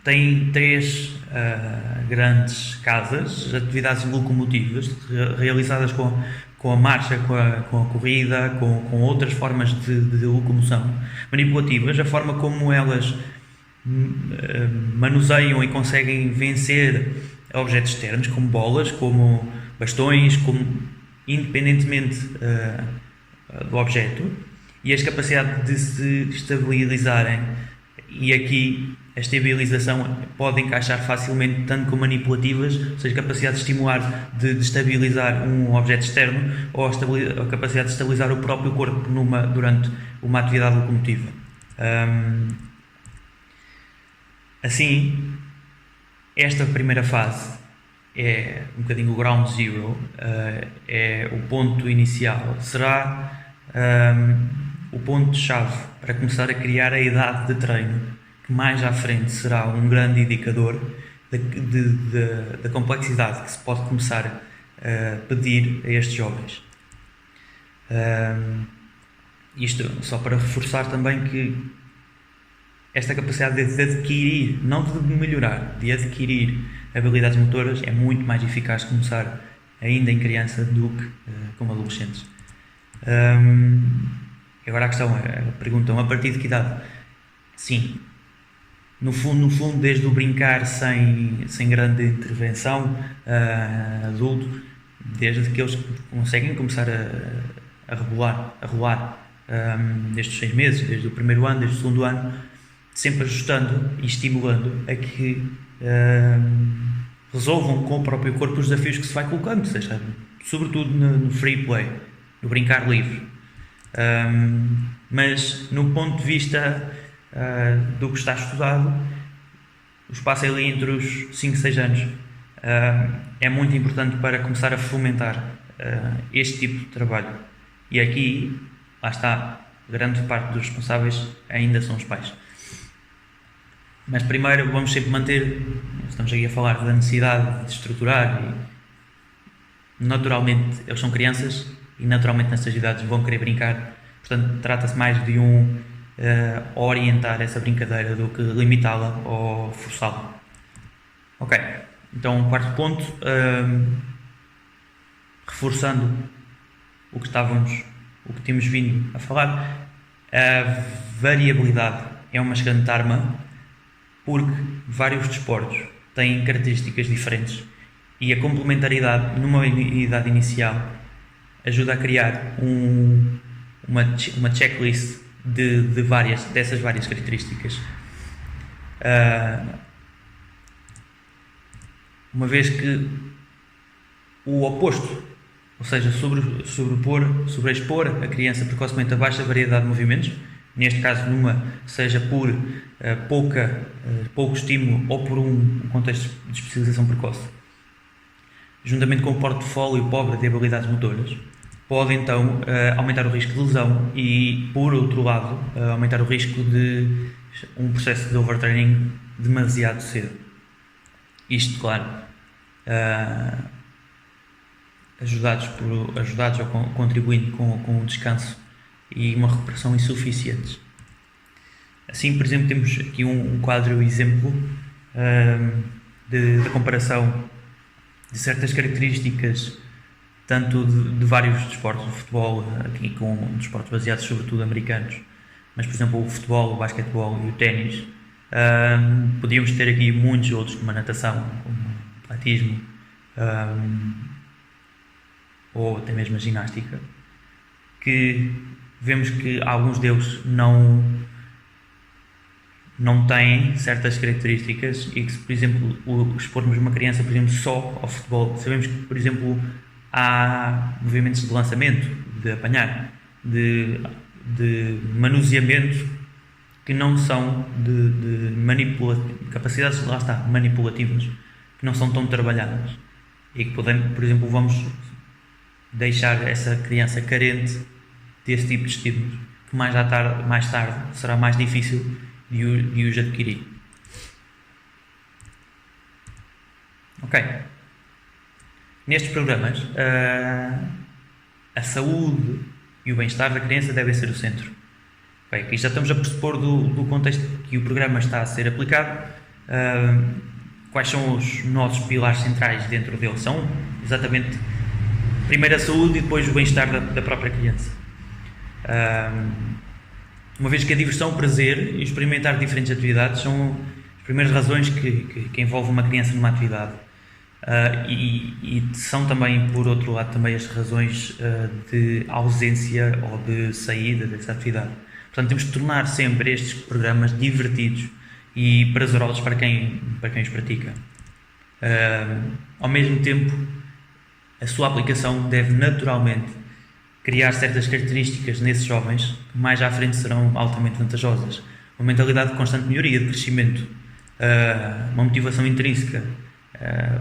Speaker 3: tem 3 grandes casas, atividades locomotivas realizadas com a marcha, com a corrida, com outras formas de locomoção manipulativas, a forma como elas manuseiam e conseguem vencer objetos externos, como bolas, como bastões, independentemente do objeto, e as capacidades de se estabilizarem. E aqui a estabilização pode encaixar facilmente tanto com manipulativas, ou seja, a capacidade de estimular, de estabilizar um objeto externo, ou a capacidade de estabilizar o próprio corpo durante uma atividade locomotiva. Assim, esta primeira fase é um bocadinho o ground zero, é o ponto inicial, será o ponto-chave para começar a criar a idade de treino, que mais à frente será um grande indicador da complexidade que se pode começar a pedir a estes jovens. Isto só para reforçar também que esta capacidade de adquirir, não de melhorar, de adquirir habilidades motoras é muito mais eficaz começar ainda em criança do que como adolescentes. Agora a questão é, perguntam, a partir de que idade? Sim, no fundo desde o brincar sem grande intervenção adulto, desde que eles conseguem começar a rolar desde os 6 meses, desde o primeiro ano, desde o segundo ano, sempre ajustando e estimulando a que resolvam com o próprio corpo os desafios que se vai colocando, seja, sobretudo no free play, no brincar livre. Mas no ponto de vista do que está estudado, o espaço ali entre os 5 e 6 anos é muito importante para começar a fomentar este tipo de trabalho. E aqui, lá está, grande parte dos responsáveis ainda são os pais. Mas primeiro vamos sempre manter, estamos aqui a falar da necessidade de estruturar e naturalmente eles são crianças e naturalmente nessas idades vão querer brincar, portanto trata-se mais de orientar essa brincadeira do que limitá-la ou forçá-la. Ok, então quarto ponto, reforçando o que tínhamos vindo a falar, a variabilidade é uma excelente arma porque vários desportos têm características diferentes e a complementaridade numa idade inicial ajuda a criar uma checklist dessas várias características. Uma vez que o oposto, ou seja, sobreexpor a criança precocemente a baixa variedade de movimentos, neste caso seja por pouco estímulo ou por um contexto de especialização precoce, juntamente com o portfólio pobre de habilidades motoras, pode então aumentar o risco de lesão e, por outro lado, aumentar o risco de um processo de overtraining demasiado cedo. Isto, claro, ajudados ou contribuindo com o descanso e uma recuperação insuficientes. Assim, por exemplo, temos aqui um quadro exemplo de comparação de certas características tanto de vários desportos, o futebol, aqui com desportos baseados sobretudo americanos, mas por exemplo o futebol, o basquetebol e o ténis. Podíamos ter aqui muitos outros, como a natação, como o atletismo, ou até mesmo a ginástica, que vemos que alguns deles não têm certas características e que, se, por exemplo, expormos uma criança, por exemplo, só ao futebol, sabemos que, por exemplo, há movimentos de lançamento, de apanhar, de manuseamento, que não são capacidades, lá está, manipulativas, que não são tão trabalhadas e que podemos, por exemplo, vamos deixar essa criança carente desse tipo de estímulos, que mais tarde será mais difícil de os adquirir. Ok. Nestes programas, a saúde e o bem-estar da criança devem ser o centro. Bem, aqui já estamos a pressupor do contexto que o programa está a ser aplicado. Quais são os nossos pilares centrais dentro dele? São exatamente primeiro a saúde e depois o bem-estar da própria criança. Uma vez que a diversão, o prazer e experimentar diferentes atividades são as primeiras razões que envolvem uma criança numa atividade. E são também, por outro lado, também as razões de ausência ou de saída dessa atividade. Portanto, temos que tornar sempre estes programas divertidos e prazerosos para quem os pratica. Ao mesmo tempo, a sua aplicação deve naturalmente criar certas características nesses jovens que mais à frente serão altamente vantajosas. Uma mentalidade de constante melhoria, de crescimento, uma motivação intrínseca,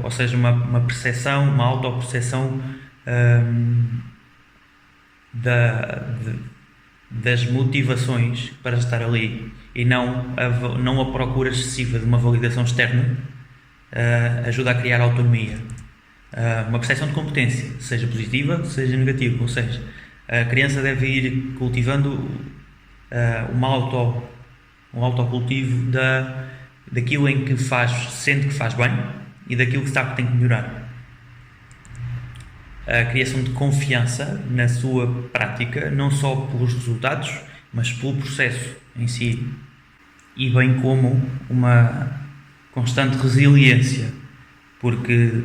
Speaker 3: ou seja, uma percepção, uma autopercepção das motivações para estar ali e não a procura excessiva de uma validação externa, ajuda a criar autonomia. Uma percepção de competência, seja positiva, seja negativa, ou seja, a criança deve ir cultivando um autocultivo daquilo em que sente que faz bem e daquilo que sabe que tem que melhorar. A criação de confiança na sua prática, não só pelos resultados, mas pelo processo em si, e bem como uma constante resiliência, porque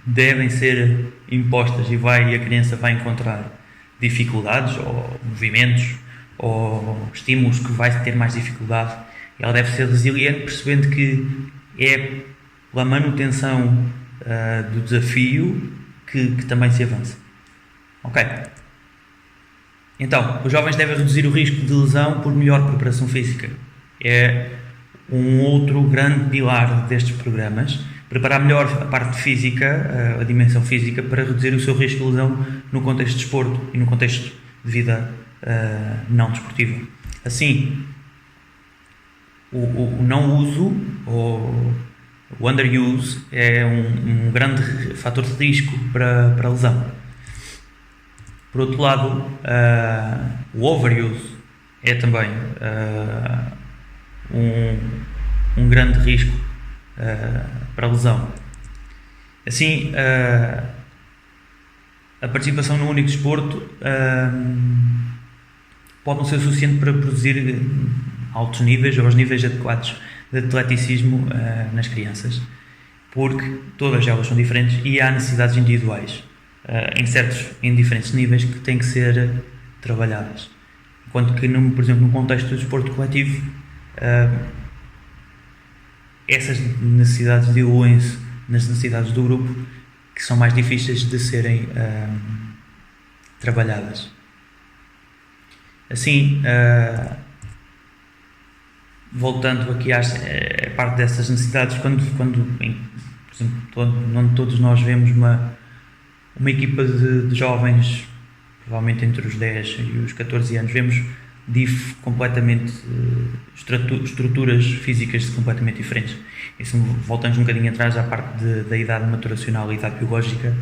Speaker 3: devem ser impostas e a criança vai encontrar dificuldades ou movimentos ou estímulos que vai ter mais dificuldade. Ela deve ser resiliente, percebendo que é pela manutenção do desafio que também se avança. Ok. Então, os jovens devem reduzir o risco de lesão por melhor preparação física. É um outro grande pilar destes programas. Preparar melhor a parte física, a dimensão física, para reduzir o seu risco de lesão no contexto de desporto e no contexto de vida não desportiva. Assim, o não uso ou o underuse é um grande fator de risco para a lesão. Por outro lado, o overuse é também um grande risco para a lesão. Assim, a participação no único desporto pode não ser suficiente para produzir altos níveis ou os níveis adequados de atleticismo nas crianças, porque todas elas são diferentes e há necessidades individuais em diferentes níveis que têm que ser trabalhadas. Enquanto que, por exemplo, no contexto do desporto coletivo, essas necessidades diluem-se nas necessidades do grupo, que são mais difíceis de serem trabalhadas. Assim, voltando aqui à parte dessas necessidades, quando por exemplo, onde todos nós vemos uma equipa de jovens, provavelmente entre os 10 e os 14 anos, vemos completamente estruturas físicas completamente diferentes. Isso, voltamos um bocadinho atrás à parte da idade maturacional e idade biológica.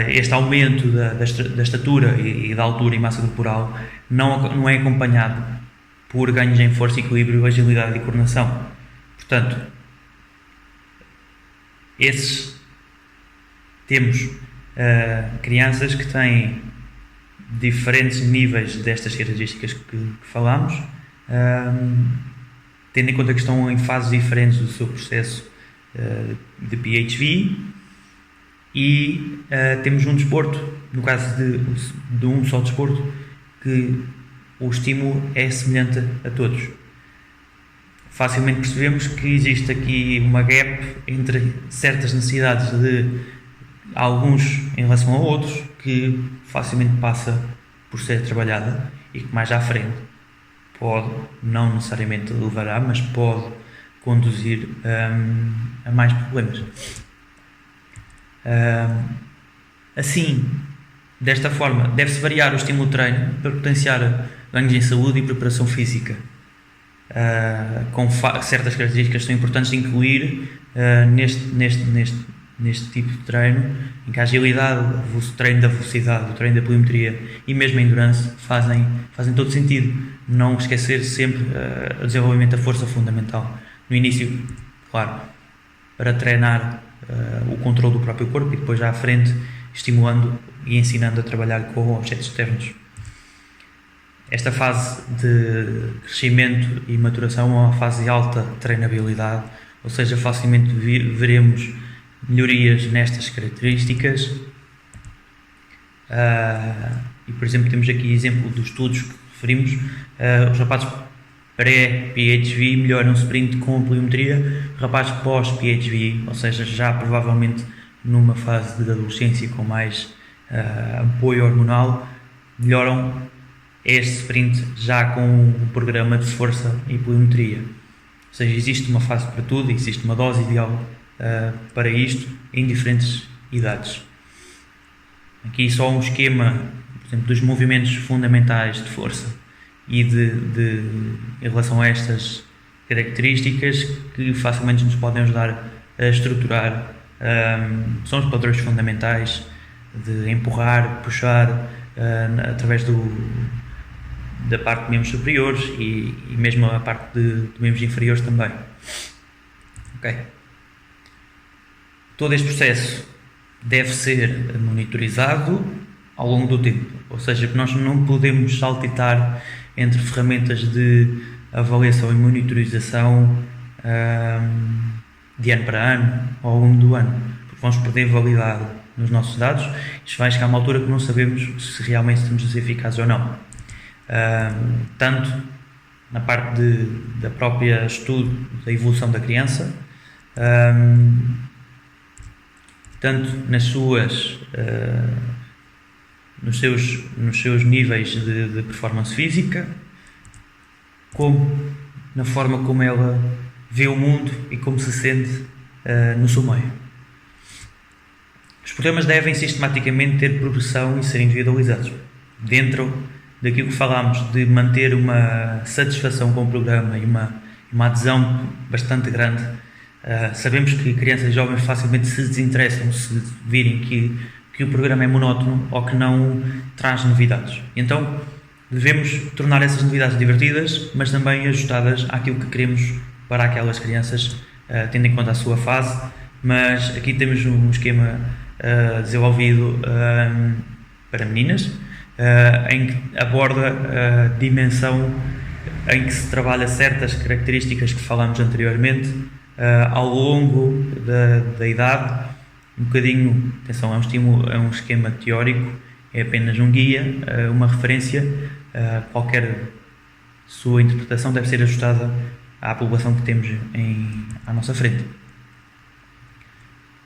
Speaker 3: Este aumento da estatura e da altura e massa corporal não é acompanhado por ganhos em força, equilíbrio, agilidade e coordenação. Portanto, temos crianças que têm diferentes níveis destas características que falámos, tendo em conta que estão em fases diferentes do seu processo de PHV, e temos um desporto, no caso de um só desporto, que o estímulo é semelhante a todos. Facilmente percebemos que existe aqui uma gap entre certas necessidades de alguns em relação a outros, que facilmente passa por ser trabalhada e que mais à frente pode, não necessariamente levará, mas pode conduzir a mais problemas. Assim, Desta forma, deve-se variar o estímulo de treino para potenciar ganhos em saúde e preparação física, com certas características que são importantes de incluir neste tipo de treino, em que a agilidade, o treino da velocidade, o treino da polimetria e mesmo a endurance fazem todo sentido. Não esquecer sempre o desenvolvimento da força fundamental. No início, claro, para treinar o controle do próprio corpo, e depois já à frente, estimulando e ensinando a trabalhar com objetos externos. Esta fase de crescimento e maturação é uma fase de alta treinabilidade, ou seja, facilmente veremos melhorias nestas características. E, por exemplo, temos aqui exemplo dos estudos que referimos. Os rapazes pré-PHV melhoram o sprint com a pliometria, os rapazes pós-PHV, ou seja, já provavelmente numa fase de adolescência com mais apoio hormonal, melhoram este sprint já com um programa de força e pliometria. Ou seja, existe uma fase para tudo, existe uma dose ideal para isto em diferentes idades. Aqui só um esquema, por exemplo, dos movimentos fundamentais de força e em relação a estas características que facilmente nos podem ajudar a estruturar. São os padrões fundamentais de empurrar, puxar através da parte de membros superiores e mesmo a parte de membros inferiores também. Ok. Todo este processo deve ser monitorizado ao longo do tempo, ou seja, que nós não podemos saltitar entre ferramentas de avaliação e monitorização de ano para ano ou ao longo do ano, porque vamos perder validade nos nossos dados. Isto vai chegar a uma altura que não sabemos se realmente estamos a ser eficazes ou não. Tanto na parte da própria estudo da evolução da criança, tanto nos seus níveis de performance física, como na forma como ela vê o mundo e como se sente no seu meio. Os programas devem sistematicamente ter progressão e ser individualizados. Dentro daquilo que falámos de manter uma satisfação com o programa e uma adesão bastante grande, sabemos que crianças e jovens facilmente se desinteressam se virem que o programa é monótono ou que não traz novidades. Então, devemos tornar essas novidades divertidas, mas também ajustadas àquilo que queremos para aquelas crianças, tendo em conta a sua fase. Mas aqui temos um esquema desenvolvido para meninas, em que aborda a dimensão em que se trabalha certas características que falámos anteriormente ao longo da idade. Um bocadinho, atenção, é um esquema teórico, é apenas um guia, uma referência. Qualquer sua interpretação deve ser ajustada à população que temos à nossa frente.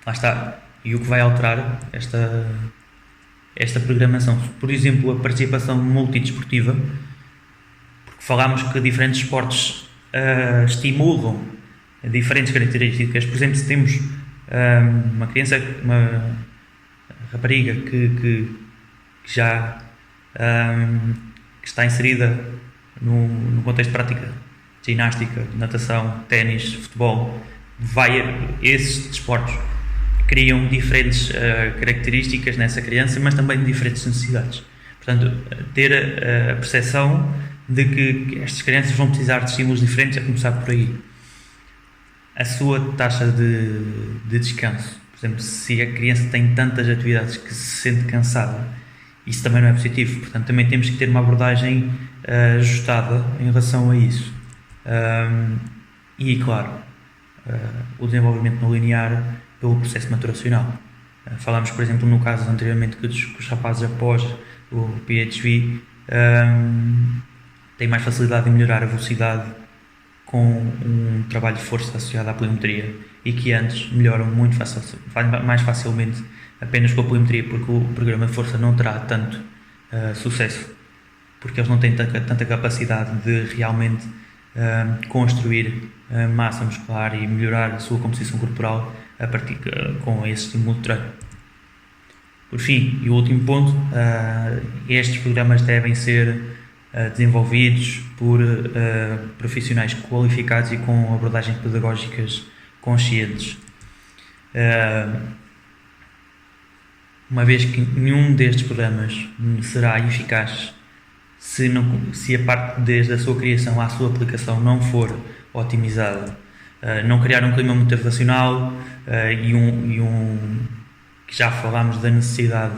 Speaker 3: Lá está. E o que vai alterar esta programação? Por exemplo, a participação multidesportiva, porque falámos que diferentes esportes estimulam diferentes características. Por exemplo, se temos uma criança, uma rapariga que já que está inserida no contexto de prática de ginástica, natação, ténis, futebol, esses desportos criam diferentes características nessa criança, mas também diferentes necessidades. Portanto, ter a percepção de que estas crianças vão precisar de estímulos diferentes, a começar por aí. A sua taxa de descanso. Por exemplo, se a criança tem tantas atividades que se sente cansada, isso também não é positivo. Portanto, também temos que ter uma abordagem ajustada em relação a isso. E, claro, o desenvolvimento não linear pelo processo maturacional. Falámos, por exemplo, no caso anteriormente que os rapazes após o PHV têm mais facilidade em melhorar a velocidade com um trabalho de força associado à pliometria, e que antes melhoram mais facilmente apenas com a pliometria, porque o programa de força não terá tanto sucesso, porque eles não têm tanta capacidade de realmente construir massa muscular e melhorar a sua composição corporal a partir com esse estímulo de treino. Por fim, e o último ponto, estes programas devem ser desenvolvidos por profissionais qualificados e com abordagens pedagógicas conscientes. Uma vez que nenhum destes programas será eficaz se a parte desde a sua criação à sua aplicação não for otimizada, não criar um clima motivacional que já falámos da necessidade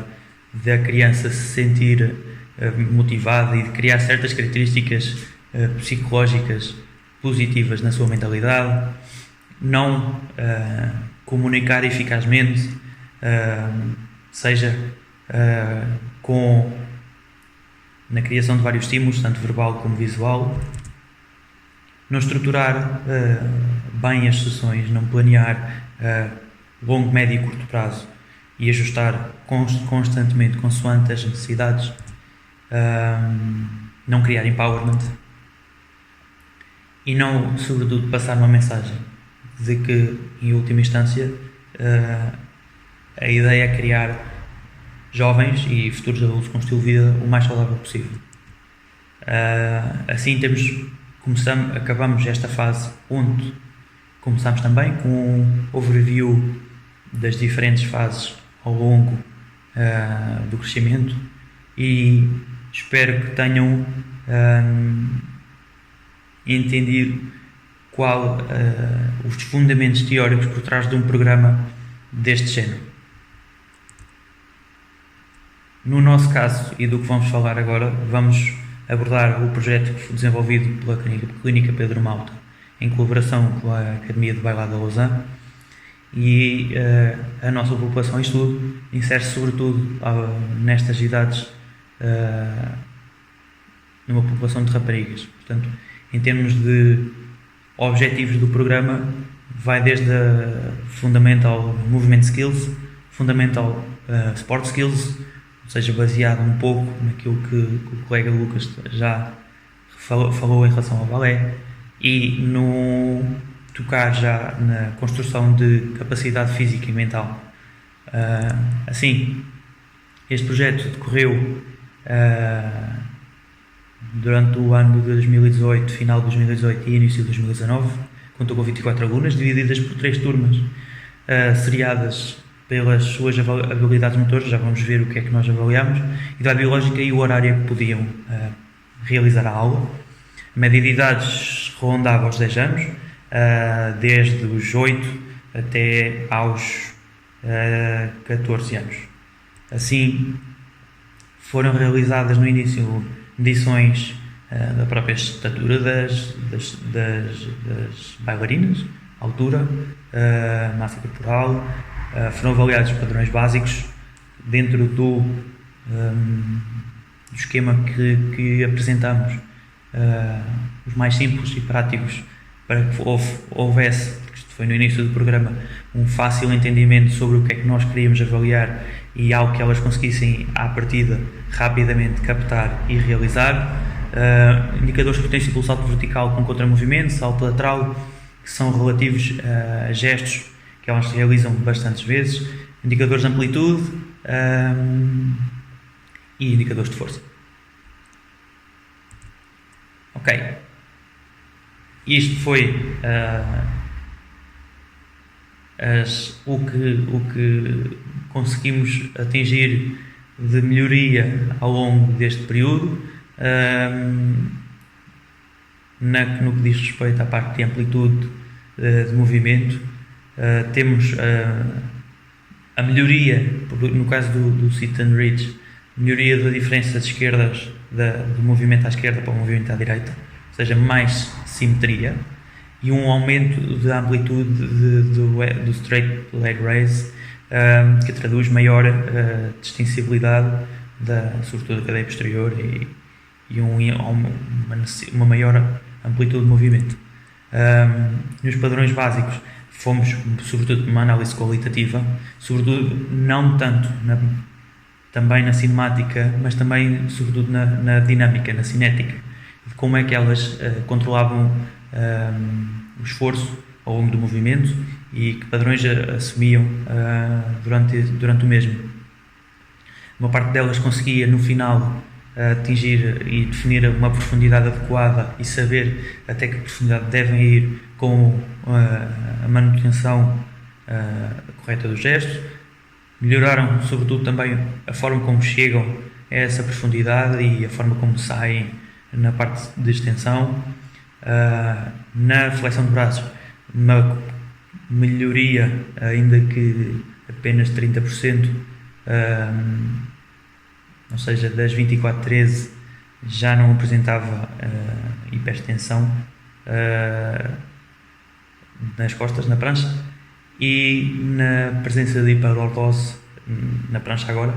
Speaker 3: da criança se sentir motivada e de criar certas características psicológicas positivas na sua mentalidade, não comunicar eficazmente, seja na criação de vários estímulos, tanto verbal como visual, não estruturar bem as sessões, não planear longo, médio e curto prazo e ajustar constantemente consoante as necessidades, não criar empowerment e não, sobretudo, passar uma mensagem de que, em última instância, a ideia é criar jovens e futuros adultos com um estilo de vida o mais saudável possível. Assim acabamos esta fase onde começamos também com um overview das diferentes fases ao longo do crescimento e espero que tenham entendido os fundamentos teóricos por trás de um programa deste género. No nosso caso, e do que vamos falar agora, vamos abordar o projeto que foi desenvolvido pela Clínica Pedro Malta, em colaboração com a Academia de Bailado da Lausanne, e a nossa população em estudo insere-se sobretudo nestas idades numa população de raparigas. Portanto, em termos de objetivos do programa, vai desde a Fundamental Movement Skills, Fundamental Sport Skills, ou seja, baseado um pouco naquilo que o colega Lucas já falou em relação ao balé, e no tocar já na construção de capacidade física e mental. Assim, este projeto decorreu durante o ano de 2018, final de 2018 e início de 2019, contou com 24 alunas, divididas por 3 turmas, seriadas pelas suas habilidades motoras, já vamos ver o que é que nós avaliamos, e da biológica e o horário que podiam realizar a aula. A média de idades rondava aos 10 anos, desde os 8 até aos 14 anos. Assim, foram realizadas no início medições da própria estatura das bailarinas, altura, massa corporal. Foram avaliados padrões básicos dentro do esquema que apresentamos, os mais simples e práticos, para que houvesse, porque isto foi no início do programa, um fácil entendimento sobre o que é que nós queríamos avaliar e algo que elas conseguissem, à partida, rapidamente captar e realizar. Indicadores de potência pelo salto vertical com contramovimento, salto lateral, que são relativos a gestos que elas realizam bastantes vezes, indicadores de amplitude e indicadores de força. Ok. Isto foi o que conseguimos atingir de melhoria ao longo deste período, no que diz respeito à parte de amplitude de movimento. Temos a melhoria, no caso do sit and reach, melhoria da diferença de esquerdas, do movimento à esquerda para o movimento à direita, ou seja, mais simetria, e um aumento da amplitude do straight leg raise, que traduz maior distensibilidade sobretudo da cadeia posterior e uma maior amplitude de movimento. Nos padrões básicos fomos sobretudo numa análise qualitativa, sobretudo não tanto também na cinemática, mas também sobretudo na dinâmica, na cinética, de como é que elas controlavam o esforço ao longo do movimento e que padrões assumiam durante o mesmo. uma parte delas conseguia no final atingir e definir uma profundidade adequada e saber até que profundidade devem ir com a manutenção correta do gesto. Melhoraram sobretudo também a forma como chegam a essa profundidade e a forma como saem na parte de extensão. Na flexão de braços, uma melhoria, ainda que apenas 30%, ou seja, das 24-13 já não apresentava hipertensão nas costas, na prancha, e na presença de hiperlordose na prancha agora,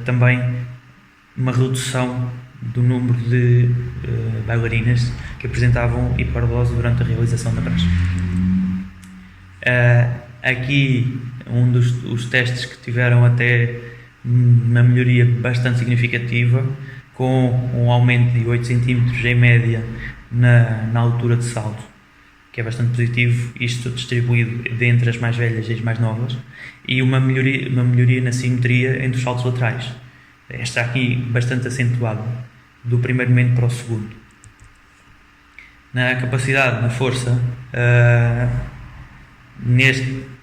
Speaker 3: também uma redução do número de bailarinas que apresentavam hiperdose durante a realização da prancha. Aqui um dos testes que tiveram até uma melhoria bastante significativa, com um aumento de 8 cm em média na altura de salto, que é bastante positivo, isto distribuído entre as mais velhas e as mais novas, e uma melhoria na simetria entre os saltos laterais. Esta aqui bastante acentuada, do primeiro momento para o segundo. Na capacidade, na força,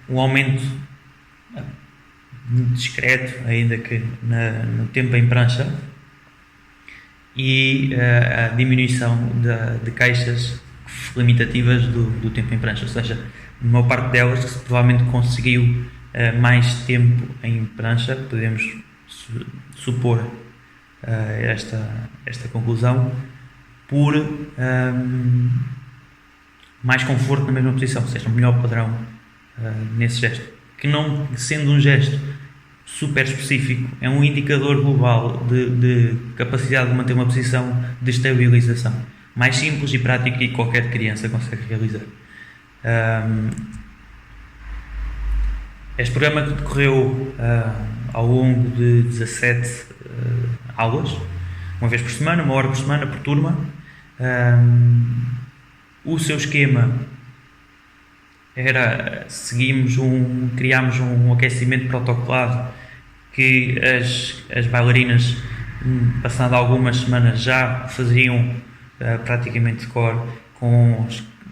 Speaker 3: um aumento discreto, ainda que no tempo em prancha, e a diminuição de caixas limitativas do tempo em prancha, ou seja, uma parte delas que provavelmente conseguiu mais tempo em prancha, podemos supor esta conclusão, por mais conforto na mesma posição, ou seja, um melhor padrão nesse gesto, que não sendo um gesto super específico, é um indicador global de capacidade de manter uma posição de estabilização, mais simples e prático que qualquer criança consegue realizar. Este programa que decorreu ao longo de 17 aulas, uma vez por semana, 1 hora por semana, por turma. O seu esquema era, criámos um aquecimento protocolado que as bailarinas, passado algumas semanas, já faziam praticamente de cor, com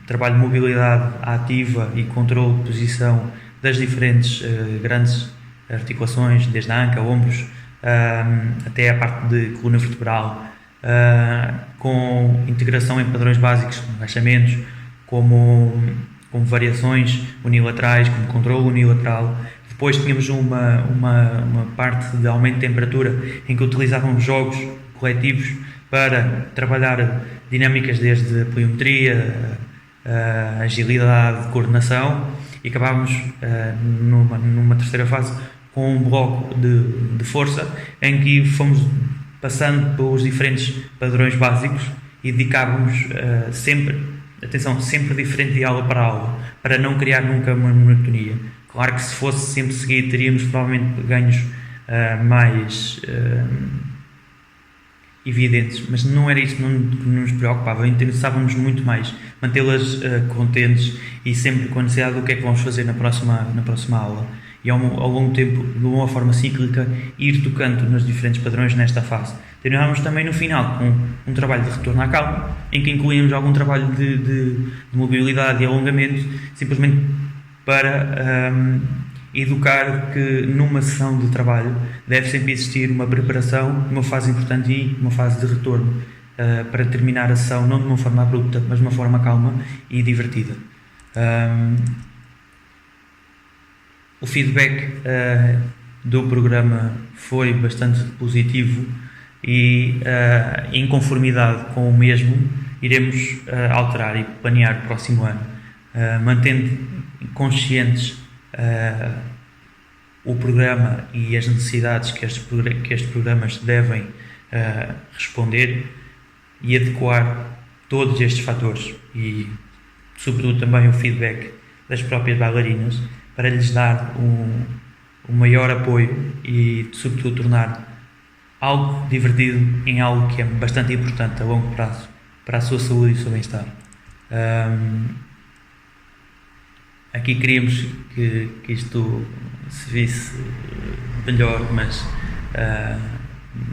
Speaker 3: trabalho de mobilidade ativa e controle de posição das diferentes grandes articulações, desde a anca, ombros, até a parte de coluna vertebral, com integração em padrões básicos, como agachamentos, como variações unilaterais, como controle unilateral. Depois tínhamos uma parte de aumento de temperatura em que utilizávamos jogos coletivos para trabalhar dinâmicas desde a pliometria, agilidade, coordenação, e acabámos numa terceira fase com um bloco de força em que fomos passando pelos diferentes padrões básicos e dedicávamos sempre diferente de aula para aula, para não criar nunca uma monotonia. Claro que se fosse sempre seguido, teríamos provavelmente ganhos mais evidentes, mas não era isso que nos preocupava. Interessava-nos muito mais mantê-las contentes e sempre com a necessidade do que é que vamos fazer na próxima aula, e ao longo do tempo, de uma forma cíclica, ir tocando nos diferentes padrões nesta fase. Terminámos também no final com um trabalho de retorno à calma, em que incluímos algum trabalho de mobilidade e alongamento, simplesmente para educar que numa sessão de trabalho deve sempre existir uma preparação, uma fase importante e uma fase de retorno, para terminar a sessão não de uma forma abrupta, mas de uma forma calma e divertida. O feedback do programa foi bastante positivo e, em conformidade com o mesmo, iremos alterar e planear o próximo ano, mantendo conscientes o programa e as necessidades que estes programas devem responder, e adequar todos estes fatores e, sobretudo, também o feedback das próprias bailarinas, para lhes dar um maior apoio e, sobretudo, tornar algo divertido em algo que é bastante importante a longo prazo para a sua saúde e o seu bem-estar. Aqui queríamos que isto se visse melhor, mas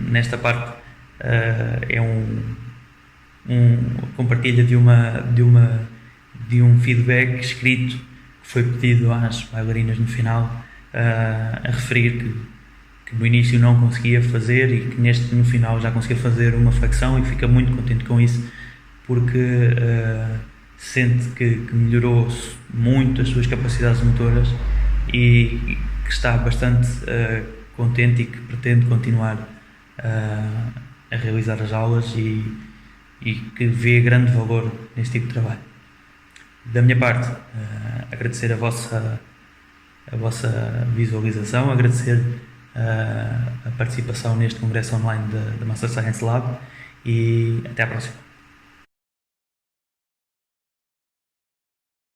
Speaker 3: Nesta parte é compartilha de um feedback escrito que foi pedido às bailarinas no final, a referir que no início não conseguia fazer e que no final já conseguia fazer uma flexão, e fica muito contente com isso, porque sente que melhorou muito as suas capacidades motoras e que está bastante contente e que pretende continuar a realizar as aulas e que vê grande valor neste tipo de trabalho. Da minha parte, agradecer a vossa visualização, agradecer a participação neste congresso online da Master Science Lab, e até à próxima.